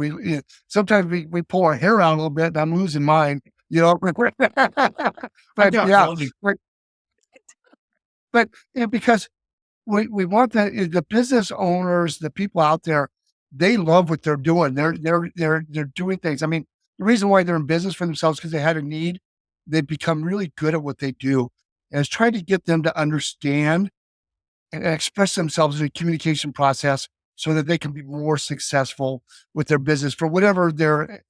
Sometimes we pull our hair out a little bit, and I'm losing mine. But yeah, but because we want the business owners, the people out there, they love what they're doing. They're doing things. I mean, the reason why they're in business for themselves because they had a need. They've become really good at what they do, and it's trying to get them to understand and express themselves in a communication process so that they can be more successful with their business for whatever they're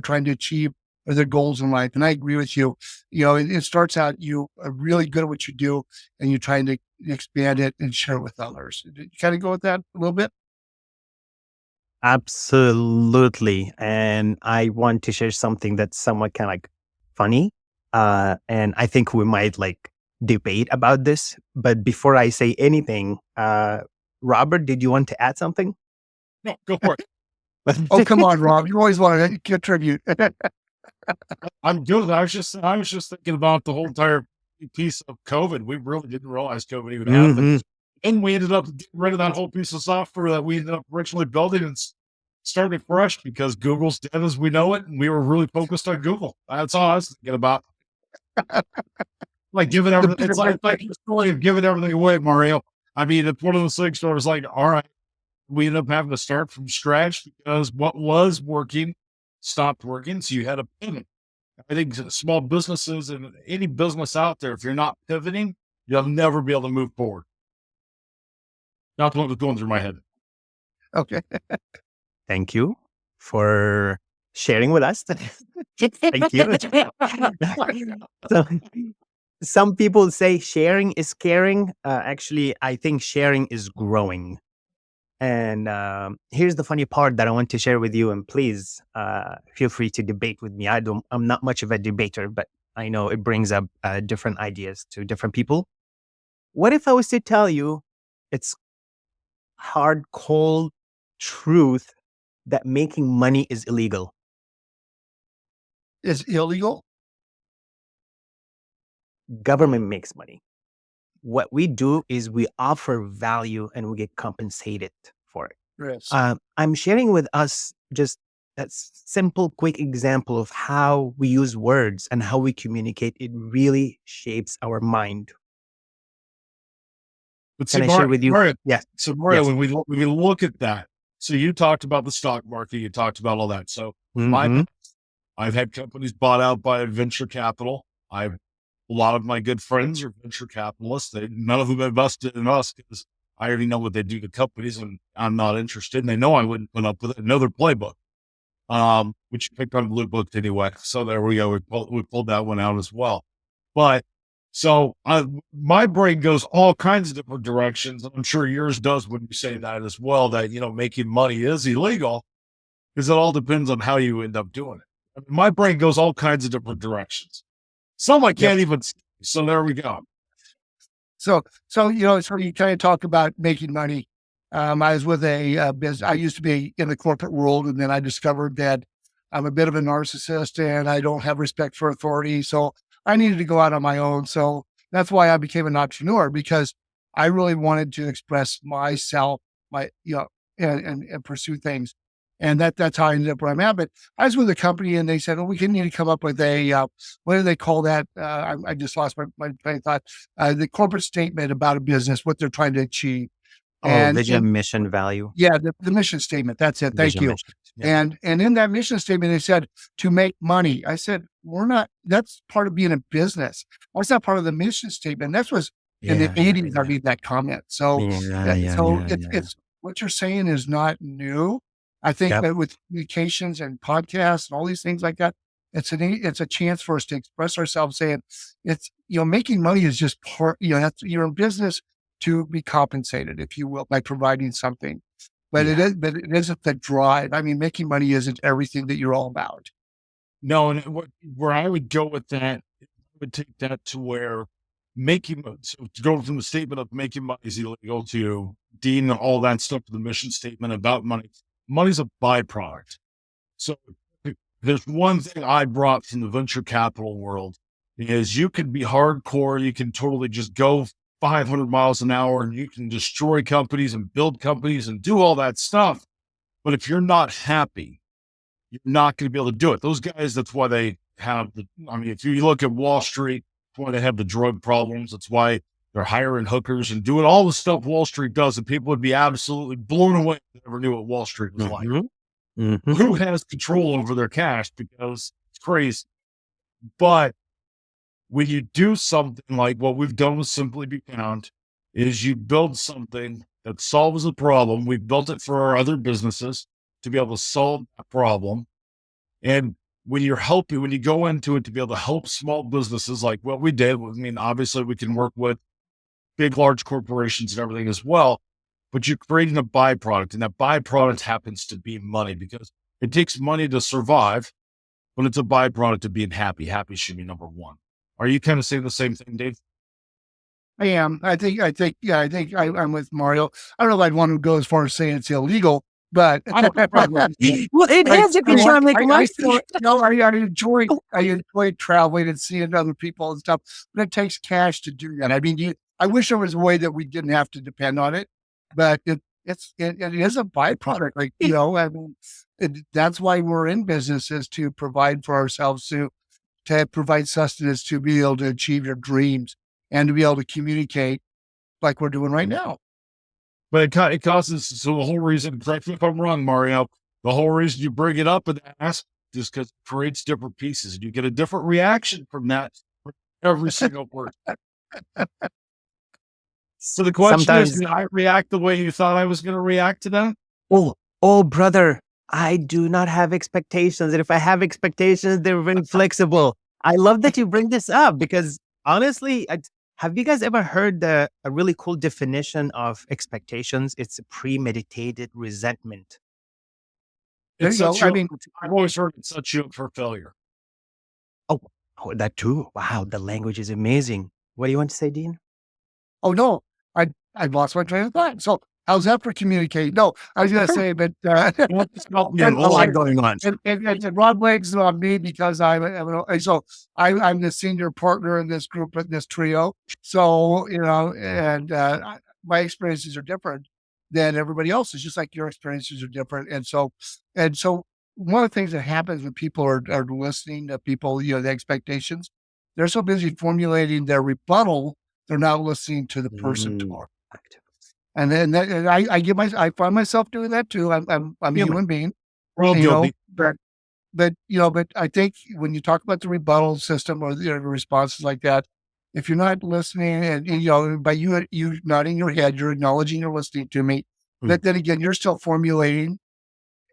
trying to achieve or their goals in life. And I agree with you. It starts out, you are really good at what you do and you're trying to expand it and share it with others. Did you kind of go with that a little bit? Absolutely. And I want to share something that's somewhat kind of like funny. And I think we might debate about this. But before I say anything, Robert, did you want to add something? No, go for it. Oh, come on, Rob. You always want to contribute. I'm good. I was just thinking about the whole entire piece of COVID. We really didn't realize COVID even happened. And we ended up getting rid of that whole piece of software that we ended up originally building and starting fresh because Google's dead as we know it. And we were really focused on Google. That's all I was thinking about. Like giving everything, it's like the story of giving everything away, Mario. I mean, it's one of those things where it's like, all right, we ended up having to start from scratch because what was working stopped working. So you had to pivot. I think small businesses and any business out there, if you're not pivoting, you'll never be able to move forward. That's what was going through my head. Okay. Thank you for sharing with us. Thank you. So, some people say sharing is caring. Actually, I think sharing is growing. And here's the funny part that I want to share with you. And please feel free to debate with me. I'm not much of a debater, but I know it brings up different ideas to different people. What if I was to tell you it's hard, cold truth that making money is illegal? It's illegal? Government makes money. What we do is we offer value and we get compensated for it. Yes. I'm sharing with us just a simple, quick example of how we use words and how we communicate. It really shapes our mind. But Can I share with you? Mario, Yes. So Mario, Yes. when we look at that, so you talked about the stock market, you talked about all that. So Mhm. I've had companies bought out by venture capital. A lot of my good friends are venture capitalists. None of them invested in us because I already know what they do to companies and I'm not interested. And they know I wouldn't put up with it. Another playbook, which you picked on Blue Book anyway. So there we go. We pulled that one out as well. But so my brain goes all kinds of different directions. I'm sure yours does when you say that as well, that, making money is illegal because it all depends on how you end up doing it. I mean, my brain goes all kinds of different directions. Some I can't even see. So there we go. So you kind of talk about making money. I was with a business. I used to be in the corporate world, and then I discovered that I'm a bit of a narcissist and I don't have respect for authority. So I needed to go out on my own. So that's why I became an entrepreneur because I really wanted to express myself, and pursue things. And that's how I ended up where I'm at. But I was with a company and they said, we need to come up with a, what do they call that? I just lost my train of thought. The corporate statement about a business, what they're trying to achieve. Vision, mission, value. Yeah, the mission statement. That's it. Thank Vision, you. mission. Yeah. And in that mission statement, they said to make money. I said, that's part of being a business. That's not part of the mission statement. That was in the Yeah. 80s. I made that comment. So, Yeah. Yeah. so Yeah. Yeah. it's what you're saying is not new. I think Yep. that with communications and podcasts and all these things like that, it's a chance for us to express ourselves, saying it's, making money is just part, you're in business to be compensated, if you will, by providing something. But Yeah. but it isn't the drive. I mean, making money isn't everything that you're all about. No, and where I would go with that, I would take that to where so to go from the statement of making money is illegal to Dean and all that stuff to the mission statement about money. Money's a byproduct. So if there's one thing I brought from the venture capital world is you can be hardcore. You can totally just go 500 miles an hour and you can destroy companies and build companies and do all that stuff. But if you're not happy, you're not going to be able to do it. Those guys, that's why they have if you look at Wall Street, that's why they have the drug problems. That's why they're hiring hookers and doing all the stuff Wall Street does. And people would be absolutely blown away if they never knew what Wall Street was like. Who has control over their cash, because it's crazy. But when you do something like what we've done with Simply Be Found, is you build something that solves a problem. We've built it for our other businesses to be able to solve that problem. And when you go into it to be able to help small businesses like what we did, obviously we can work with big, large corporations and everything as well, but you're creating a byproduct, and that byproduct happens to be money, because it takes money to survive, but it's a byproduct of being happy. Happy should be number one. Are you kind of saying the same thing, Dave? I am. I'm with Mario. I don't know if I'd want to go as far as saying it's illegal, but Well, it is if you try to make money. I enjoy traveling and seeing other people and stuff, but it takes cash to do that. I mean, I wish there was a way that we didn't have to depend on it, but it is a byproduct. Like, that's why we're in business, is to provide for ourselves, to provide sustenance, to be able to achieve your dreams and to be able to communicate like we're doing right now. But it causes, so the whole reason, correct me if I'm wrong, Mario, the whole reason you bring it up and ask is because it creates different pieces, and you get a different reaction from that for every single word. So the question is, did I react the way you thought I was going to react to that? Oh, brother, I do not have expectations. And if I have expectations, they're very flexible. I love that you bring this up, because honestly, have you guys ever heard a really cool definition of expectations? It's a premeditated resentment. I've always heard it sets you up for failure. Oh, that too. Wow, the language is amazing. What do you want to say, Dean? Oh no, I lost my train of thought. So how's that for communicating? No, I was going to say, but a lot going on. And Rob Legs on me, because I'm the senior partner in this group, in this trio. So, and my experiences are different than everybody else's, just like your experiences are different. And so one of the things that happens when people are listening to people, the expectations, they're so busy formulating their rebuttal, they're not listening to the person tomorrow. And then I find myself doing that too. I'm a human being, but I think when you talk about the rebuttal system or the responses like that, if you're not listening, and by you nodding your head, you're acknowledging you're listening to me. But then again, you're still formulating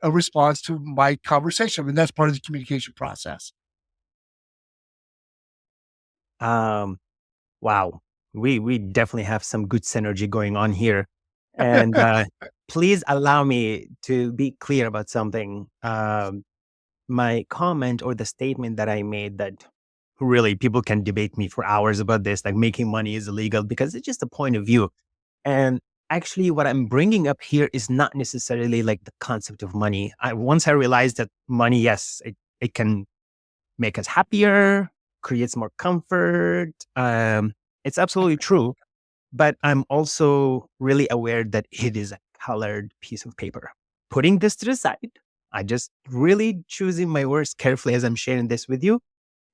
a response to my conversation, and that's part of the communication process. Wow. We definitely have some good synergy going on here. And please allow me to be clear about something. My comment or the statement that I made, that really people can debate me for hours about this, like making money is illegal, because it's just a point of view. And actually what I'm bringing up here is not necessarily like the concept of money. Once I realized that money, yes, it can make us happier, creates more comfort. It's absolutely true. But I'm also really aware that it is a colored piece of paper. Putting this to the side, I just really choosing my words carefully as I'm sharing this with you.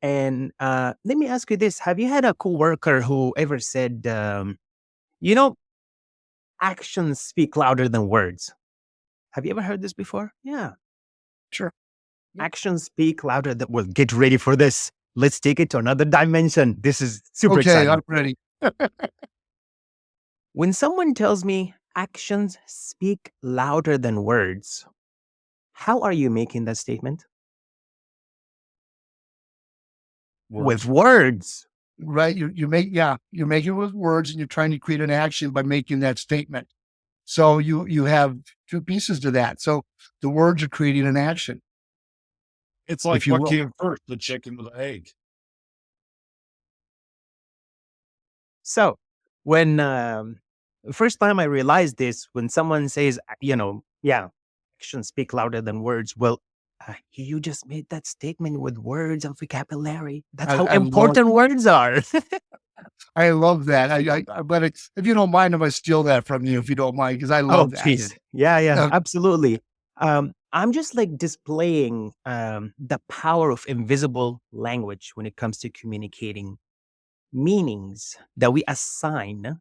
And let me ask you this. Have you had a coworker who ever said, actions speak louder than words? Have you ever heard this before? Yeah. Sure. Actions speak louder than, well, get ready for this. Let's take it to another dimension. This is super Okay, exciting. I'm ready. When someone tells me actions speak louder than words, how are you making that statement? With words. Right. You make, you're making it with words and you're trying to create an action by making that statement. So you have two pieces to that. So the words are creating an action. It's like If you what will. came first, the chicken or the egg? So when first time I realized this, when someone says, actions speak louder than words. Well, you just made that statement with words and vocabulary. That's how I love, important words are. I love that. But if you don't mind, if I steal that from you, if you don't mind, because I Oh, love that. jeez. Yeah, Uh, absolutely. I'm just like displaying the power of invisible language when it comes to communicating. Meanings that we assign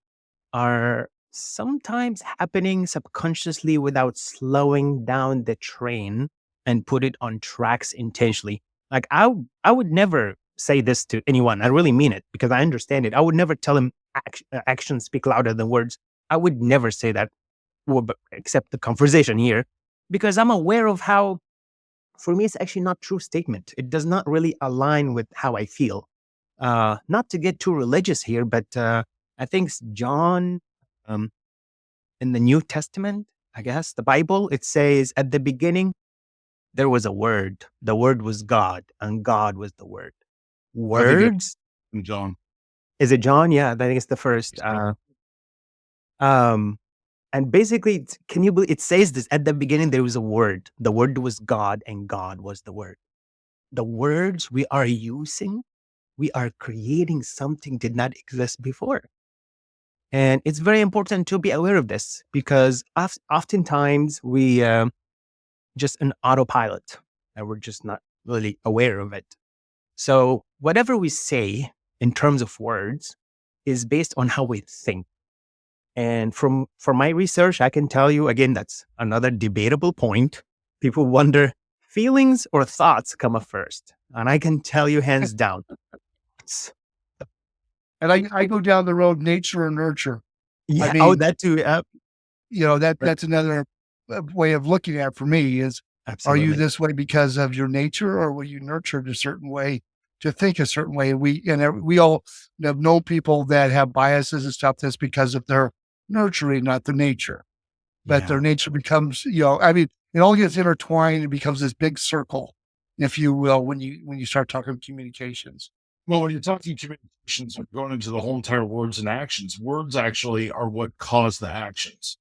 are sometimes happening subconsciously without slowing down the train and put it on tracks intentionally. Like I would never say this to anyone. I really mean it because I understand it. I would never tell him actions speak louder than words. I would never say that, except the conversation here, because I'm aware of how, for me, it's actually not true statement. It does not really align with how I feel. Not to get too religious here, but I think it's John um, in the New Testament, I guess, the Bible, it says, at the beginning, there was a word. The word was God, and God was the word. I think Words? it's John. Is it John? Yeah, I think it's the first. And basically, can you believe it says this? At the beginning, there was a word. The word was God, and God was the word. The words we are using, we are creating something did not exist before. And it's very important to be aware of this because oftentimes we just an autopilot and we're just not really aware of it. So whatever we say in terms of words is based on how we think. And from my research, I can tell you again, that's another debatable point. People wonder, feelings or thoughts come up first. And I can tell you hands down. and I go down the road, nature or nurture. Yeah. I mean, Oh, that too. that's another way of looking at it for me is, are you Absolutely. this way because of your nature or were you nurtured a certain way to think a certain way? We all have known people that have biases and stuff that's because of their nurturing, not their nature. But their nature becomes, it all gets intertwined and becomes this big circle, if you will, when you start talking communications. Well, when you're talking communications, we're going into the whole entire words and actions. Words actually are what cause the actions.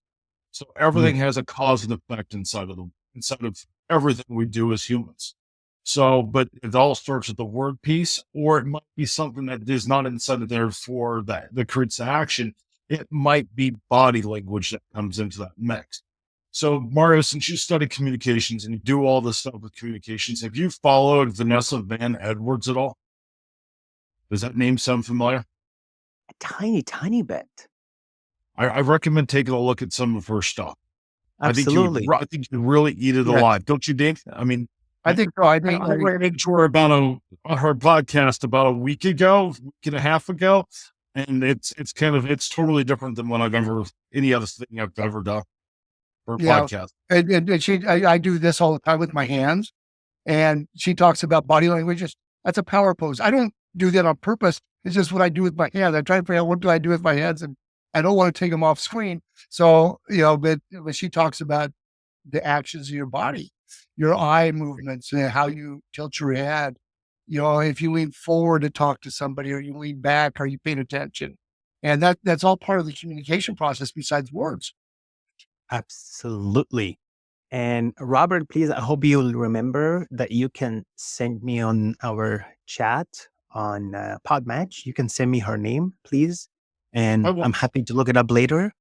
So everything has a cause and effect inside of everything we do as humans. So, but it all starts with the word piece, or it might be something that is not inside of there for that creates the action. It might be body language that comes into that mix. So, Mario, since you study communications and you do all this stuff with communications, have you followed Vanessa Van Edwards at all? Does that name sound familiar? A tiny bit. I recommend taking a look at some of her stuff. Absolutely. I think you'd really eat it Yeah. alive. Don't you, Dean? I mean, I think so. I I ran into her on her podcast about a week and a half ago. And it's totally different than any other thing I've ever done for a podcast. And I do this all the time with my hands. And she talks about body languages. That's a power pose. I don't do that on purpose. It's just what I do with my hands. I try to figure out what do I do with my hands, and I don't want to take them off screen. So, but when she talks about the actions of your body, your eye movements and how you tilt your head, if you lean forward to talk to somebody or you lean back, are you paying attention? And that's all part of the communication process besides words. Absolutely. And Robert, please, I hope you'll remember that you can send me on our chat on Podmatch. You can send me her name, please. And I will. I'm happy to look it up later.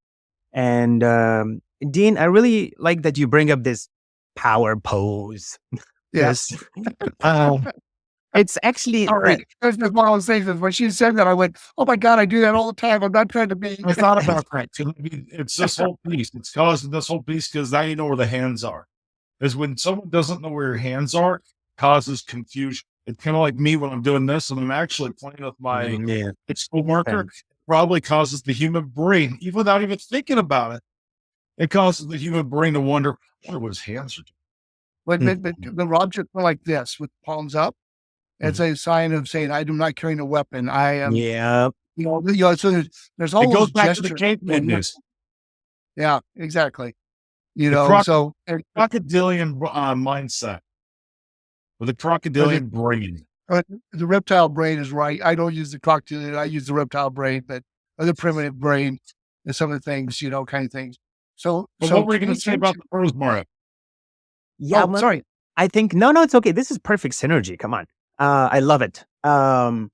And Dean, I really like that you bring up this power pose. Yes. It's actually All right. That's just one of those things. When she said that, I went, "Oh my God, I do that all the time. I'm not trying to be." I thought about that. I mean, it's this whole piece. It's causing this whole piece because now you know where the hands are. is when someone doesn't know where your hands are, causes confusion. It's kind of like me when I'm doing this and I'm actually playing with my Yeah. pixel marker. It probably causes the human brain, even without even thinking about it, it causes the human brain to wonder what his hands are doing. But Rob just went like this with palms up. It's a sign of saying, I am not carrying a weapon. I am, Yeah. so there's all It goes those back to the gestures. caveman news. Yeah, exactly. The So crocodilian mindset with a crocodilian brain. the reptile brain is right. I don't use the crocodilian. I use the reptile brain, but the primitive brain and some of the things, kind of things. So what were you going to say about the pros, Mario? Yeah. sorry. I think, no, it's okay. This is perfect synergy. Come on. I love it. I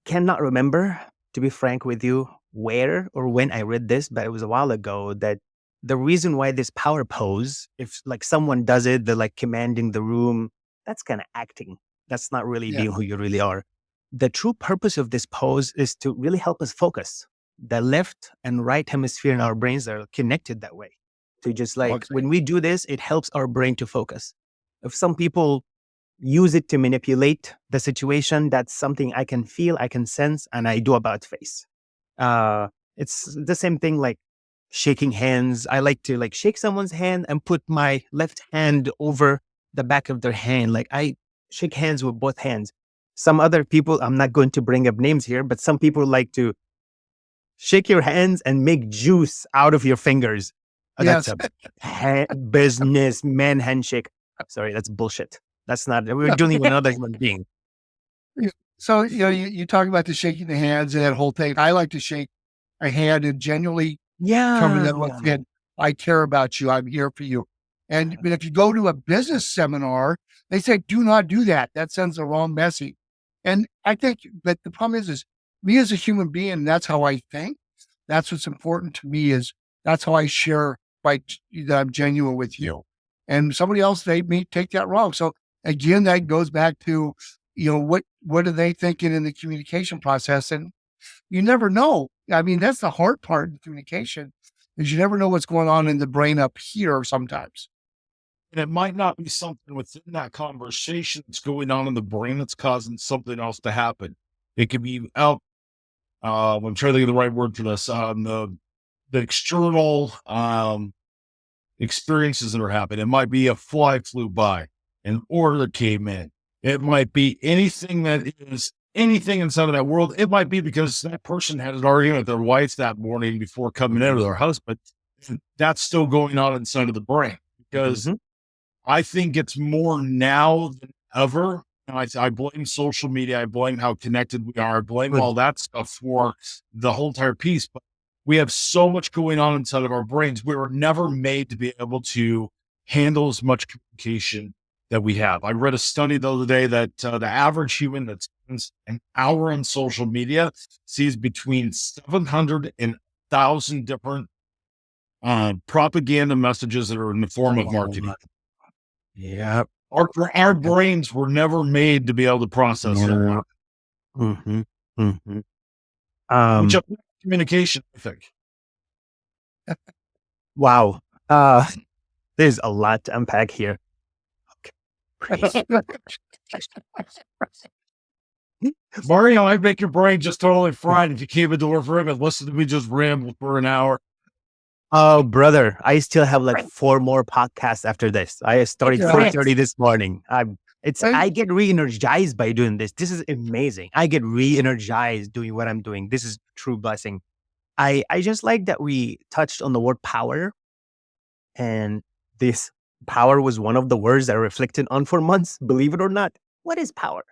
cannot remember, to be frank with you, where or when I read this, but it was a while ago, that the reason why this power pose, if like someone does it, they're like commanding the room, that's kind of acting. That's not really being who you really are. The true purpose of this pose is to really help us focus. The left and right hemisphere in our brains are connected that way. To just like, when we do this, it helps our brain to focus. If some people use it to manipulate the situation, that's something I can feel, I can sense, and I do about face. It's the same thing like shaking hands. I like to like shake someone's hand and put my left hand over the back of their hand. Like I shake hands with both hands. Some other people, I'm not going to bring up names here, but some people like to shake your hands and make juice out of your fingers. That's a businessman handshake. Sorry, that's bullshit. That's not, we're doing with another human being. So, you talk about the shaking the hands and that whole thing. I like to shake a hand and genuinely come to them and say, I care about you. I'm here for you. But if you go to a business seminar, they say, do not do that. That sends the wrong message. And I think, but the problem is me as a human being, that's how I think. That's what's important to me, is that's how I share that I'm genuine with you. And somebody else, they may take that wrong. So again, that goes back to, what are they thinking in the communication process? And you never know. I mean, that's the hard part of communication, is you never know what's going on in the brain up here sometimes. And it might not be something within that conversation that's going on in the brain that's causing something else to happen. It could be out. I'm trying to think of the right word for this. The external experiences that are happening. It might be a fly flew by, an order came in. It might be anything that is anything inside of that world. It might be because that person had an argument with their wife that morning before coming in with their husband. That's still going on inside of the brain, because I think it's more now than ever. I blame social media. I blame how connected we are. I blame all that stuff for the whole entire piece. But we have so much going on inside of our brains. We were never made to be able to handle as much communication that we have. I read a study the other day that the average human that spends an hour on social media sees between 700 and 1,000 different propaganda messages that are in the form of marketing. Yeah. Our brains were never made to be able to process that. Which communication, I think. Wow. There's a lot to unpack here. Okay. Mario, I'd make your brain just totally fried if you came into our room and listened to me just ramble for an hour. Oh, brother, I still have like 4 more podcasts after this. I started 4:30 this morning. I get re-energized by doing this. This is amazing. I get re-energized doing what I'm doing. This is true blessing. I just like that we touched on the word power, and this power was one of the words I reflected on for months. Believe it or not, what is power?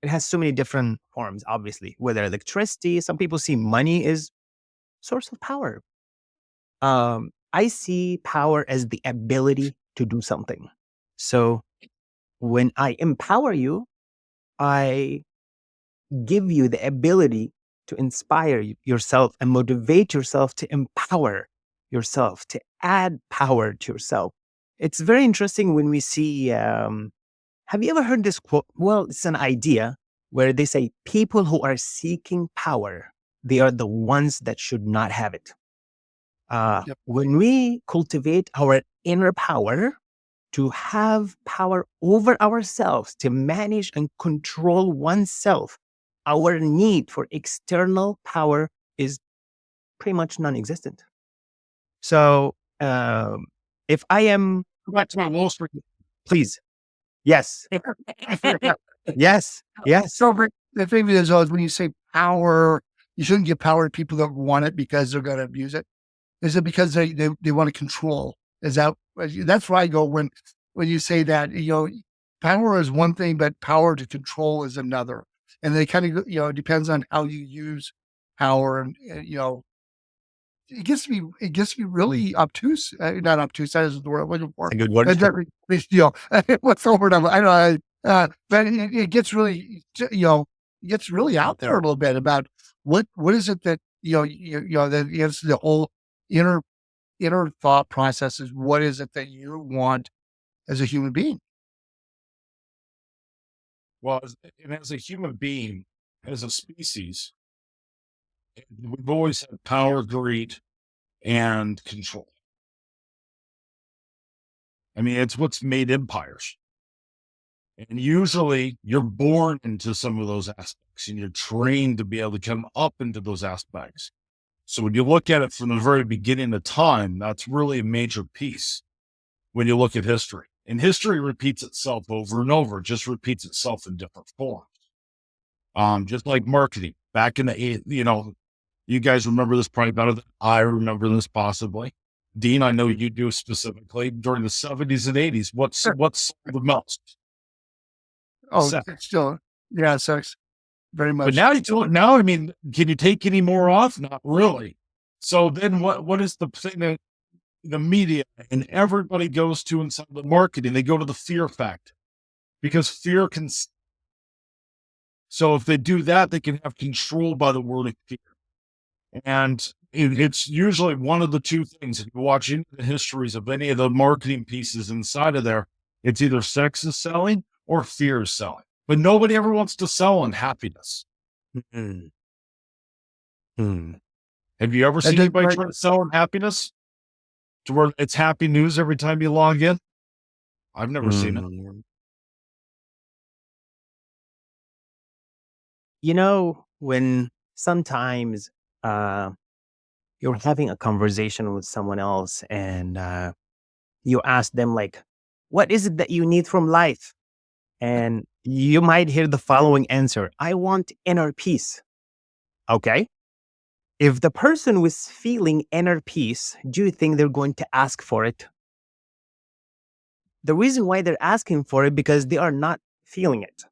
It has so many different forms, obviously, whether electricity, some people see money as source of power. I see power as the ability to do something. So when I empower you, I give you the ability to inspire yourself and motivate yourself to empower yourself, to add power to yourself. It's very interesting when we see, have you ever heard this quote? Well, it's an idea where they say people who are seeking power, they are the ones that should not have it. Yep. When we cultivate our inner power to have power over ourselves, to manage and control oneself, our need for external power is pretty much non-existent. So if I am, Back to my Wall Street. please, yes, yes, yes. So the thing is, when you say power, you shouldn't give power to people that want it because they're going to abuse it. Is it because they want to control? That's where I go when you say that, power is one thing, but power to control is another. And they kind of, it depends on how you use power. And it gets me really obtuse. Not obtuse, that isn't the word I'm looking for. A good word. What's the word? I don't know. But it gets really, gets really out there a little bit about what is it that, that is the whole inner thought process is what is it that you want as a human being? Well, as a human being, as a species, we've always had power, greed, and control. I mean, it's what's made empires. And usually you're born into some of those aspects and you're trained to be able to come up into those aspects. So when you look at it from the very beginning of time, that's really a major piece when you look at history. And history repeats itself over and over, just repeats itself in different forms. Just like marketing back in the, you guys remember this probably better than I remember this possibly. Dean, I know you do specifically during the 70s and 80s. What's the most? Oh, Sex. it's still, yeah, sex. Very much. But now, I mean, can you take any more off? Not really. So then what is the thing that the media and everybody goes to inside the marketing? They go to the fear factor because fear can. So if they do that, they can have control by the word of fear. And it's usually one of the two things. If you watch into the histories of any of the marketing pieces inside of there, it's either sex is selling or fear is selling. But nobody ever wants to sell on happiness. Mm. Have you ever seen anybody try to sell on happiness? To where it's happy news every time you log in? I've never seen it. When sometimes you're having a conversation with someone else and you ask them like, what is it that you need from life? And you might hear the following answer: I want inner peace. Okay. If the person was feeling inner peace, do you think they're going to ask for it? The reason why they're asking for it because they are not feeling it.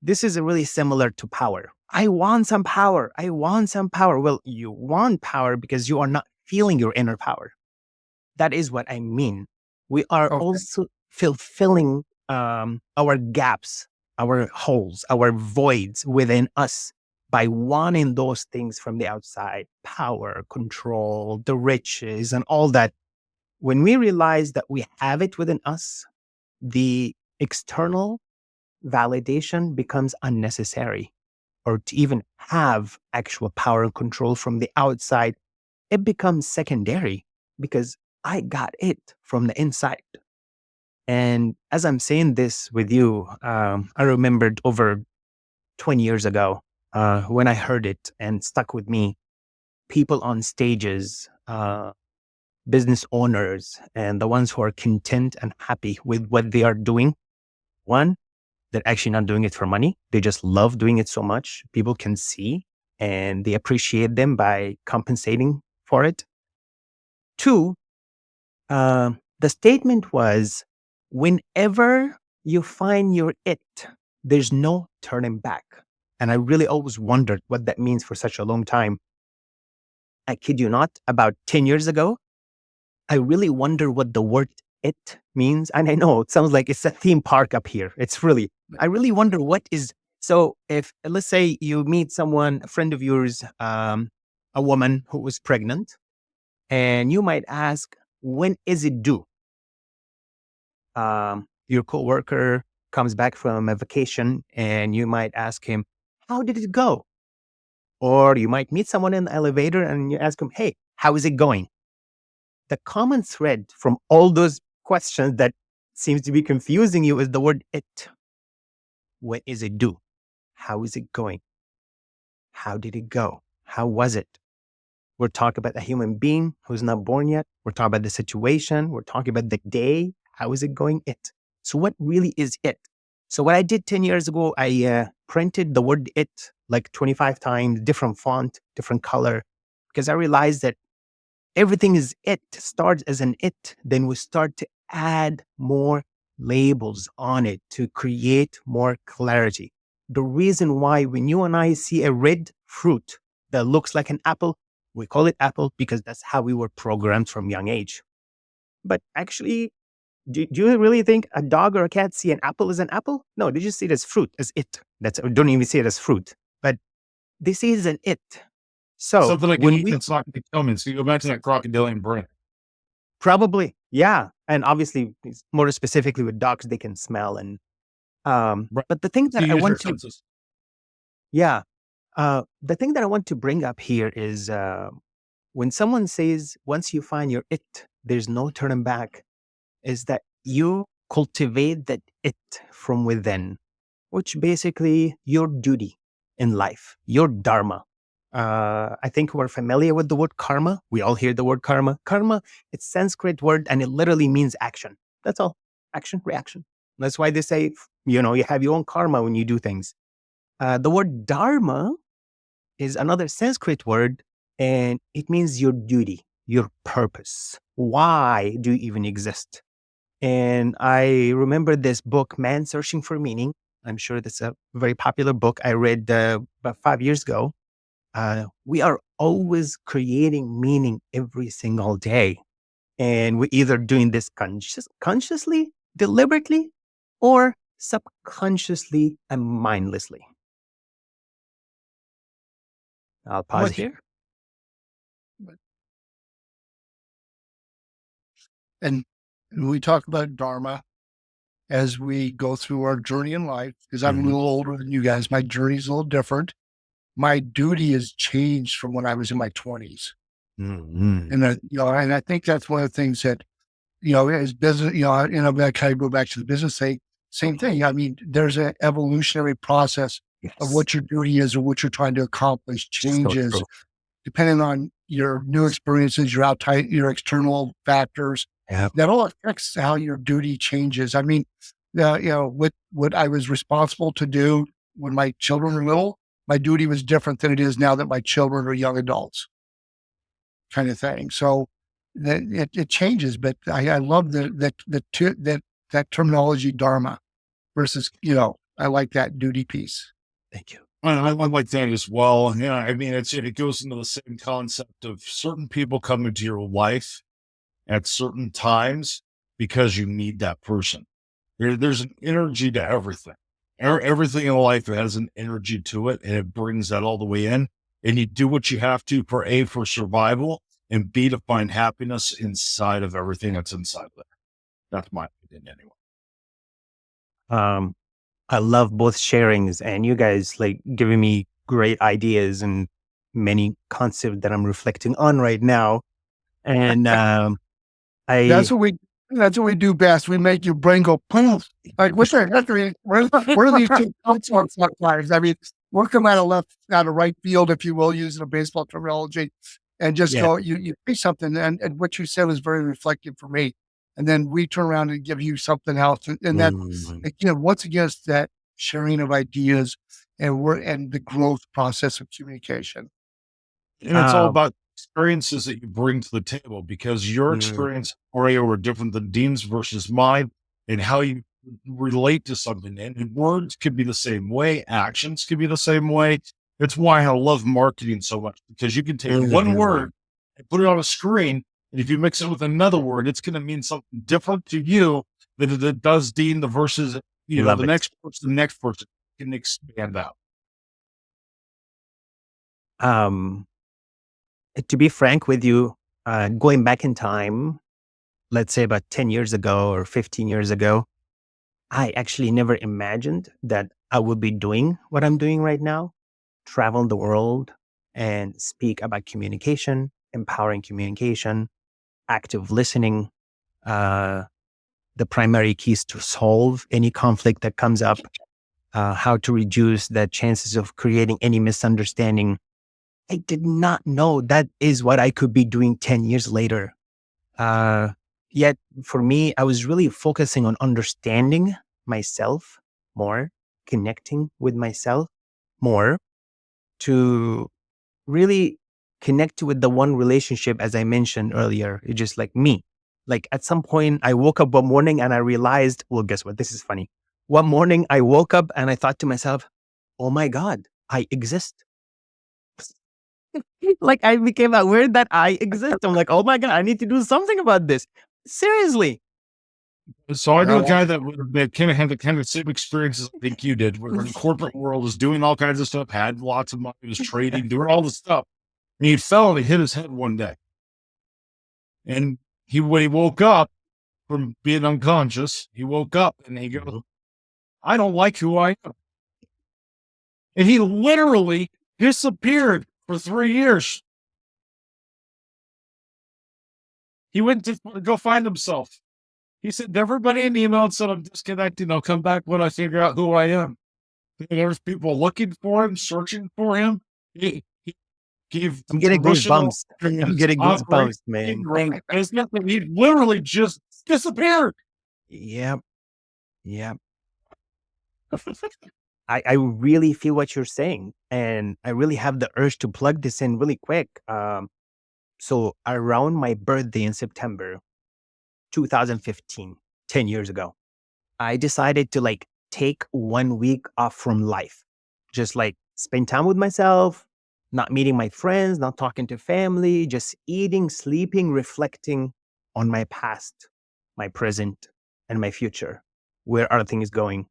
This is really similar to power. I want some power. I want some power. Well, you want power because you are not feeling your inner power. That is what I mean. We are also fulfilling our gaps, our holes, our voids within us by wanting those things from the outside: power, control, the riches, and all that. When we realize that we have it within us, the external validation becomes unnecessary. Or to even have actual power and control from the outside, it becomes secondary because I got it from the inside. And as I'm saying this with you, I remembered over 20 years ago when I heard it and stuck with me. People on stages, business owners, and the ones who are content and happy with what they are doing. One, they're actually not doing it for money. They just love doing it so much. People can see and they appreciate them by compensating for it. Two, the statement was, whenever you find your it, there's no turning back. And I really always wondered what that means for such a long time. I kid you not, about 10 years ago, I really wonder what the word it means. And I know it sounds like it's a theme park up here. I really wonder what is. So if, let's say you meet someone, a friend of yours, a woman who was pregnant, and you might ask, when is it due? Your coworker comes back from a vacation and you might ask him, how did it go? Or you might meet someone in the elevator and you ask him, hey, how is it going? the common thread from all those questions that seems to be confusing you is the word it. What is it do? How is it going? How did it go? How was it? We're talking about a human being who's not born yet. We're talking about the situation. We're talking about the day. How is it going? It. So what really is it? So what I did 10 years ago, I printed the word it like 25 times, different font, different color, because I realized that everything is it, starts as an it. Then we start to add more labels on it to create more clarity. The reason why when you and I see a red fruit that looks like an apple, we call it apple because that's how we were programmed from young age. But actually, do you really think a dog or a cat see an apple as an apple? No, they just see it as fruit, as it. Don't even see it as fruit, but they see it as an it. So Something like when eat, it's not going to kill me. So you go back to that crocodilian brain. probably, yeah, and obviously more specifically with dogs, they can smell and. Right. But the thing So that you I use your want to, senses. yeah, the thing that I want to bring up here is when someone says once you find your it, there's no turning back. Is that you cultivate that it from within, which basically your duty in life, your dharma. I think we're familiar with the word karma. We all hear the word karma. Karma, it's Sanskrit word and it literally means action. That's all. Action, reaction. That's why they say, you have your own karma when you do things. The word dharma is another Sanskrit word and it means your duty, your purpose. Why do you even exist? And I remember this book, Man Searching for Meaning. I'm sure that's a very popular book I read about 5 years ago. We are always creating meaning every single day. And we're either doing this consciously, deliberately, or subconsciously and mindlessly. I'll pause Much- here. And we talk about Dharma as we go through our journey in life, because I'm a little older than you guys. My journey's a little different. My duty has changed from when I was in my 20s. Mm-hmm. And and I think that's one of the things that, as business, I kind of go back to the business thing, same thing. I mean, there's an evolutionary process of what your duty is or what you're trying to accomplish changes true. depending on your new experiences, your external factors. Yep. That all affects how your duty changes. I mean, what I was responsible to do when my children were little, my duty was different than it is now that my children are young adults, kind of thing. So it changes, but I love that terminology, dharma, versus I like that duty piece. Thank you. I like that as well. Yeah, I mean, it goes into the same concept of certain people come into your life at certain times because you need that person. There's an energy to everything. Everything in life has an energy to it, and it brings that all the way in. And you do what you have to for survival, and B, to find happiness inside of everything that's inside there. That's my opinion anyway. I love both sharings and you guys like giving me great ideas and many concepts that I'm reflecting on right now. And That's what we do best. We make your brain go, poof. Like, what's that? Where are these two flies? I mean, we'll come out of right field, if you will, using a baseball terminology, and just go, you say something. And what you said was very reflective for me. And then we turn around and give you something else. And that, once again, it's that sharing of ideas and the growth process of communication. And it's all about experiences that you bring to the table, because your experience, Mario, are different than Dean's versus mine, and how you relate to something. And words could be the same way, actions could be the same way. It's why I love marketing so much, because you can take one word and put it on a screen, and if you mix it with another word, it's going to mean something different to you than it does Dean versus the next person can expand out. To be frank with you, going back in time, let's say about 10 years ago or 15 years ago, I actually never imagined that I would be doing what I'm doing right now, travel the world and speak about communication, empowering communication. active listening, the primary keys to solve any conflict that comes up, how to reduce the chances of creating any misunderstanding. I did not know that is what I could be doing 10 years later. Yet for me, I was really focusing on understanding myself more, connecting with myself more, to really connect with the one relationship, as I mentioned earlier. It's just like me. Like at some point, I woke up one morning and I realized, well, guess what? This is funny. One morning, I woke up and I thought to myself, oh my God, I exist. Like I became aware that I exist. I'm like, oh my God, I need to do something about this. Seriously. So I knew a guy that kind of had the kind of same experiences I think you did, where in the corporate world was doing all kinds of stuff, had lots of money, was trading, doing all the stuff. And he fell and he hit his head one day. And when he woke up from being unconscious, he woke up and he goes, I don't like who I am. And he literally disappeared for 3 years. He went to go find himself. He sent everybody an email and said, I'm disconnecting. I'll come back when I figure out who I am. There's people looking for him, searching for him. He gave I'm getting goosebumps. I'm getting goosebumps, man. He literally just disappeared. Yep. I really feel what you're saying. And I really have the urge to plug this in really quick. So around my birthday in September 2015, 10 years ago, I decided to like take 1 week off from life. Just like spend time with myself, not meeting my friends, not talking to family, just eating, sleeping, reflecting on my past, my present, and my future. Where are things going?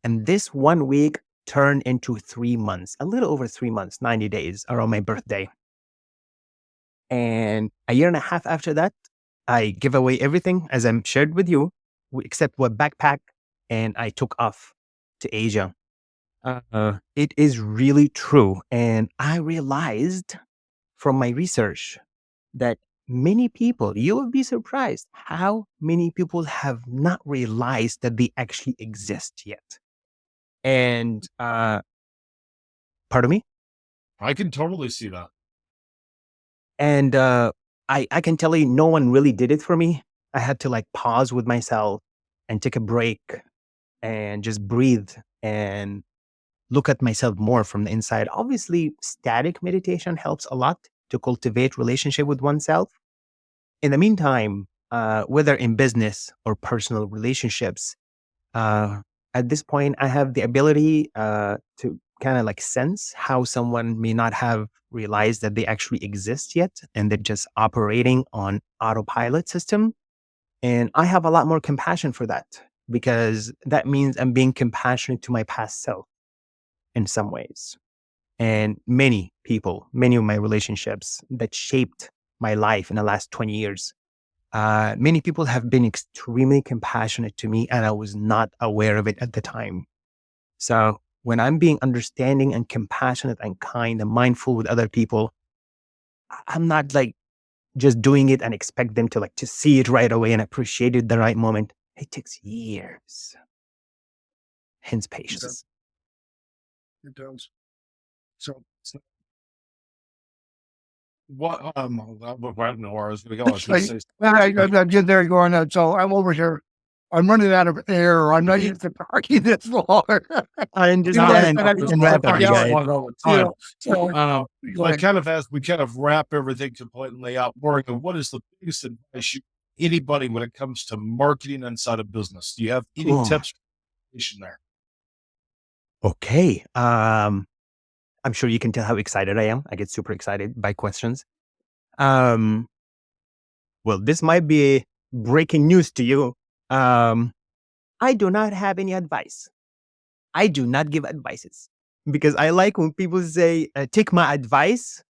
And this 1 week turned into 3 months, a little over 3 months, 90 days around my birthday. And a year and a half after that, I give away everything, as I'm shared with you, except one backpack, and I took off to Asia. It is really true. And I realized from my research that many people, you will be surprised how many people have not realized that they actually exist yet. And pardon me? I can totally see that. And I can tell you, no one really did it for me. I had to like pause with myself and take a break and just breathe and look at myself more from the inside. Obviously, static meditation helps a lot to cultivate relationship with oneself. In the meantime, whether in business or personal relationships, at this point, I have the ability to kind of like sense how someone may not have realized that they actually exist yet, and they're just operating on autopilot system. And I have a lot more compassion for that, because that means I'm being compassionate to my past self in some ways. And many people, many of my relationships that shaped my life in the last 20 years, many people have been extremely compassionate to me, and I was not aware of it at the time. So when I'm being understanding and compassionate and kind and mindful with other people, I'm not like just doing it and expect them to like to see it right away and appreciate it at the right moment. It takes years. Hence patience. It does. So What? I don't know where I was going to go. I was going to say, I'm just there going on. So I'm over here. I'm running out of air. I'm not used to talking this long. I understand. I kind of as we kind of wrap everything completely out, Morgan, what is the biggest advice anybody when it comes to marketing inside of business? Do you have any tips there? Okay. I'm sure you can tell how excited I am. I get super excited by questions. Well, this might be breaking news to you. I do not have any advice. I do not give advices, because I like when people say, take my advice,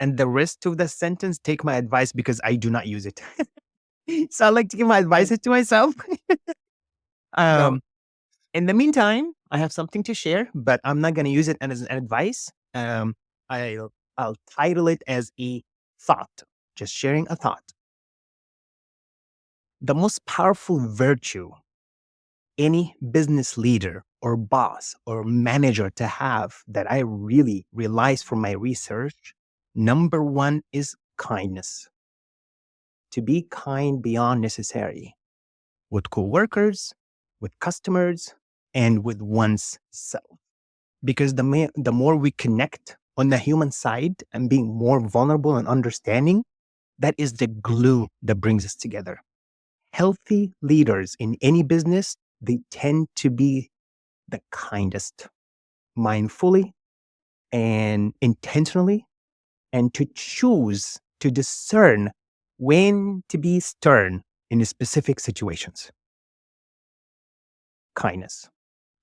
and the rest of the sentence, take my advice, because I do not use it. So I like to give my advices to myself. In the meantime, I have something to share, but I'm not going to use it as an advice. I'll title it as a thought, just sharing a thought. The most powerful virtue any business leader or boss or manager to have that I really realized from my research, number one is kindness. To be kind beyond necessary with coworkers, with customers, and with one's self. Because the more we connect on the human side and being more vulnerable and understanding, that is the glue that brings us together. Healthy leaders in any business, they tend to be the kindest, mindfully and intentionally, and to choose to discern when to be stern in specific situations. Kindness.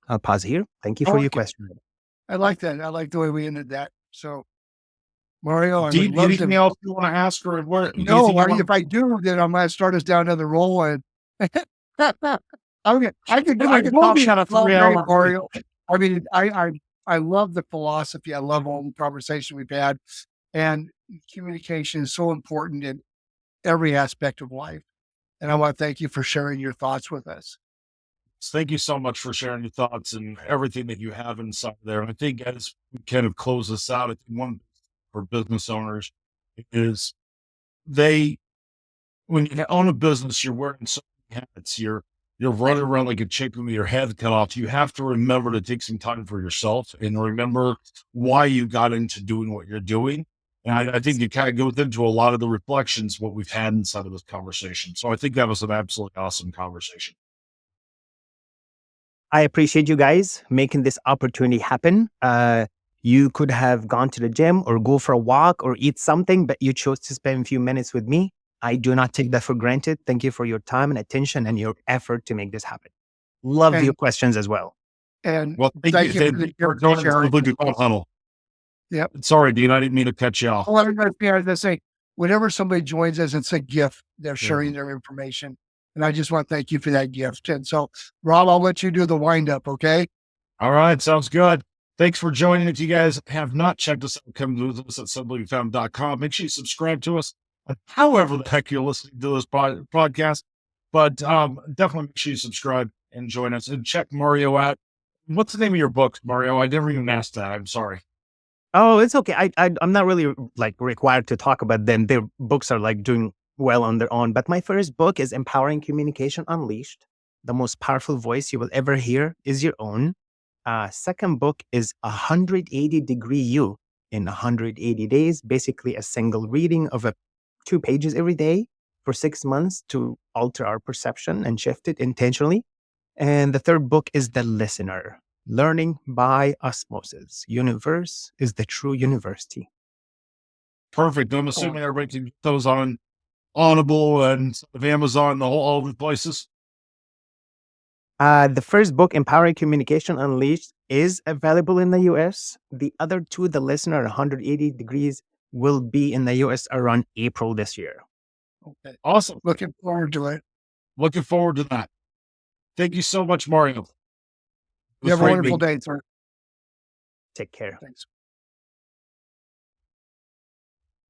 I'll pause here. Thank you I for your like it. question. I like that. I like the way we ended that. So, Mario, I would Dean, love anything to. else you want to ask her? What, No, if I do, then I'm going to start us down another roll. And I could we'll talk be on a all day, 3-hour Mario. I mean, I love the philosophy. I love all the conversation we've had, and communication is so important in every aspect of life. And I want to thank you for sharing your thoughts with us. Thank you so much for sharing your thoughts and everything that you have inside there. And I think as we kind of close this out, I think one for business owners is when you own a business, you're wearing so many hats. You're running around like a chicken with your head cut off. You have to remember to take some time for yourself and remember why you got into doing what you're doing. And I think it kind of goes into a lot of the reflections, what we've had inside of this conversation. So I think that was an absolutely awesome conversation. I appreciate you guys making this opportunity happen. You could have gone to the gym or go for a walk or eat something, but you chose to spend a few minutes with me. I do not take that for granted. Thank you for your time and attention and your effort to make this happen. Love your questions as well. And well, thank you for joining us. Simply Be Found Huddle. Yep. Sorry, Dean, I didn't mean to cut you off. Well, I was going to say, whenever somebody joins us, it's a gift. They're sharing their information. And I just want to thank you for that gift. And so, Rob, I'll let you do the wind up, okay? All right. Sounds good. Thanks for joining. If you guys have not checked us out, come visit us at simplybefound.com. Make sure you subscribe to us, however the heck you're listening to this podcast. But definitely make sure you subscribe and join us and check Mario out. What's the name of your book, Mario? I never even asked that. I'm sorry. Oh, it's okay. I'm not really required to talk about them. Their books are doing well on their own. But my first book is Empowering Communication Unleashed. The most powerful voice you will ever hear is your own. Second book is 180 Degree You in 180 days, basically a single reading of 2 pages every day for 6 months to alter our perception and shift it intentionally. And the third book is The Listener, Learning by Osmosis. Universe is the true university. Perfect. I'm assuming everybody can get those on Audible and Amazon, all the places. The first book, Empowering Communication Unleashed, is available in the US. The other two, The Listener, 180 Degrees, will be in the US around April this year. Okay. Awesome. Looking forward to it. Looking forward to that. Thank you so much, Mario. You have a wonderful day, sir. Take care. Thanks.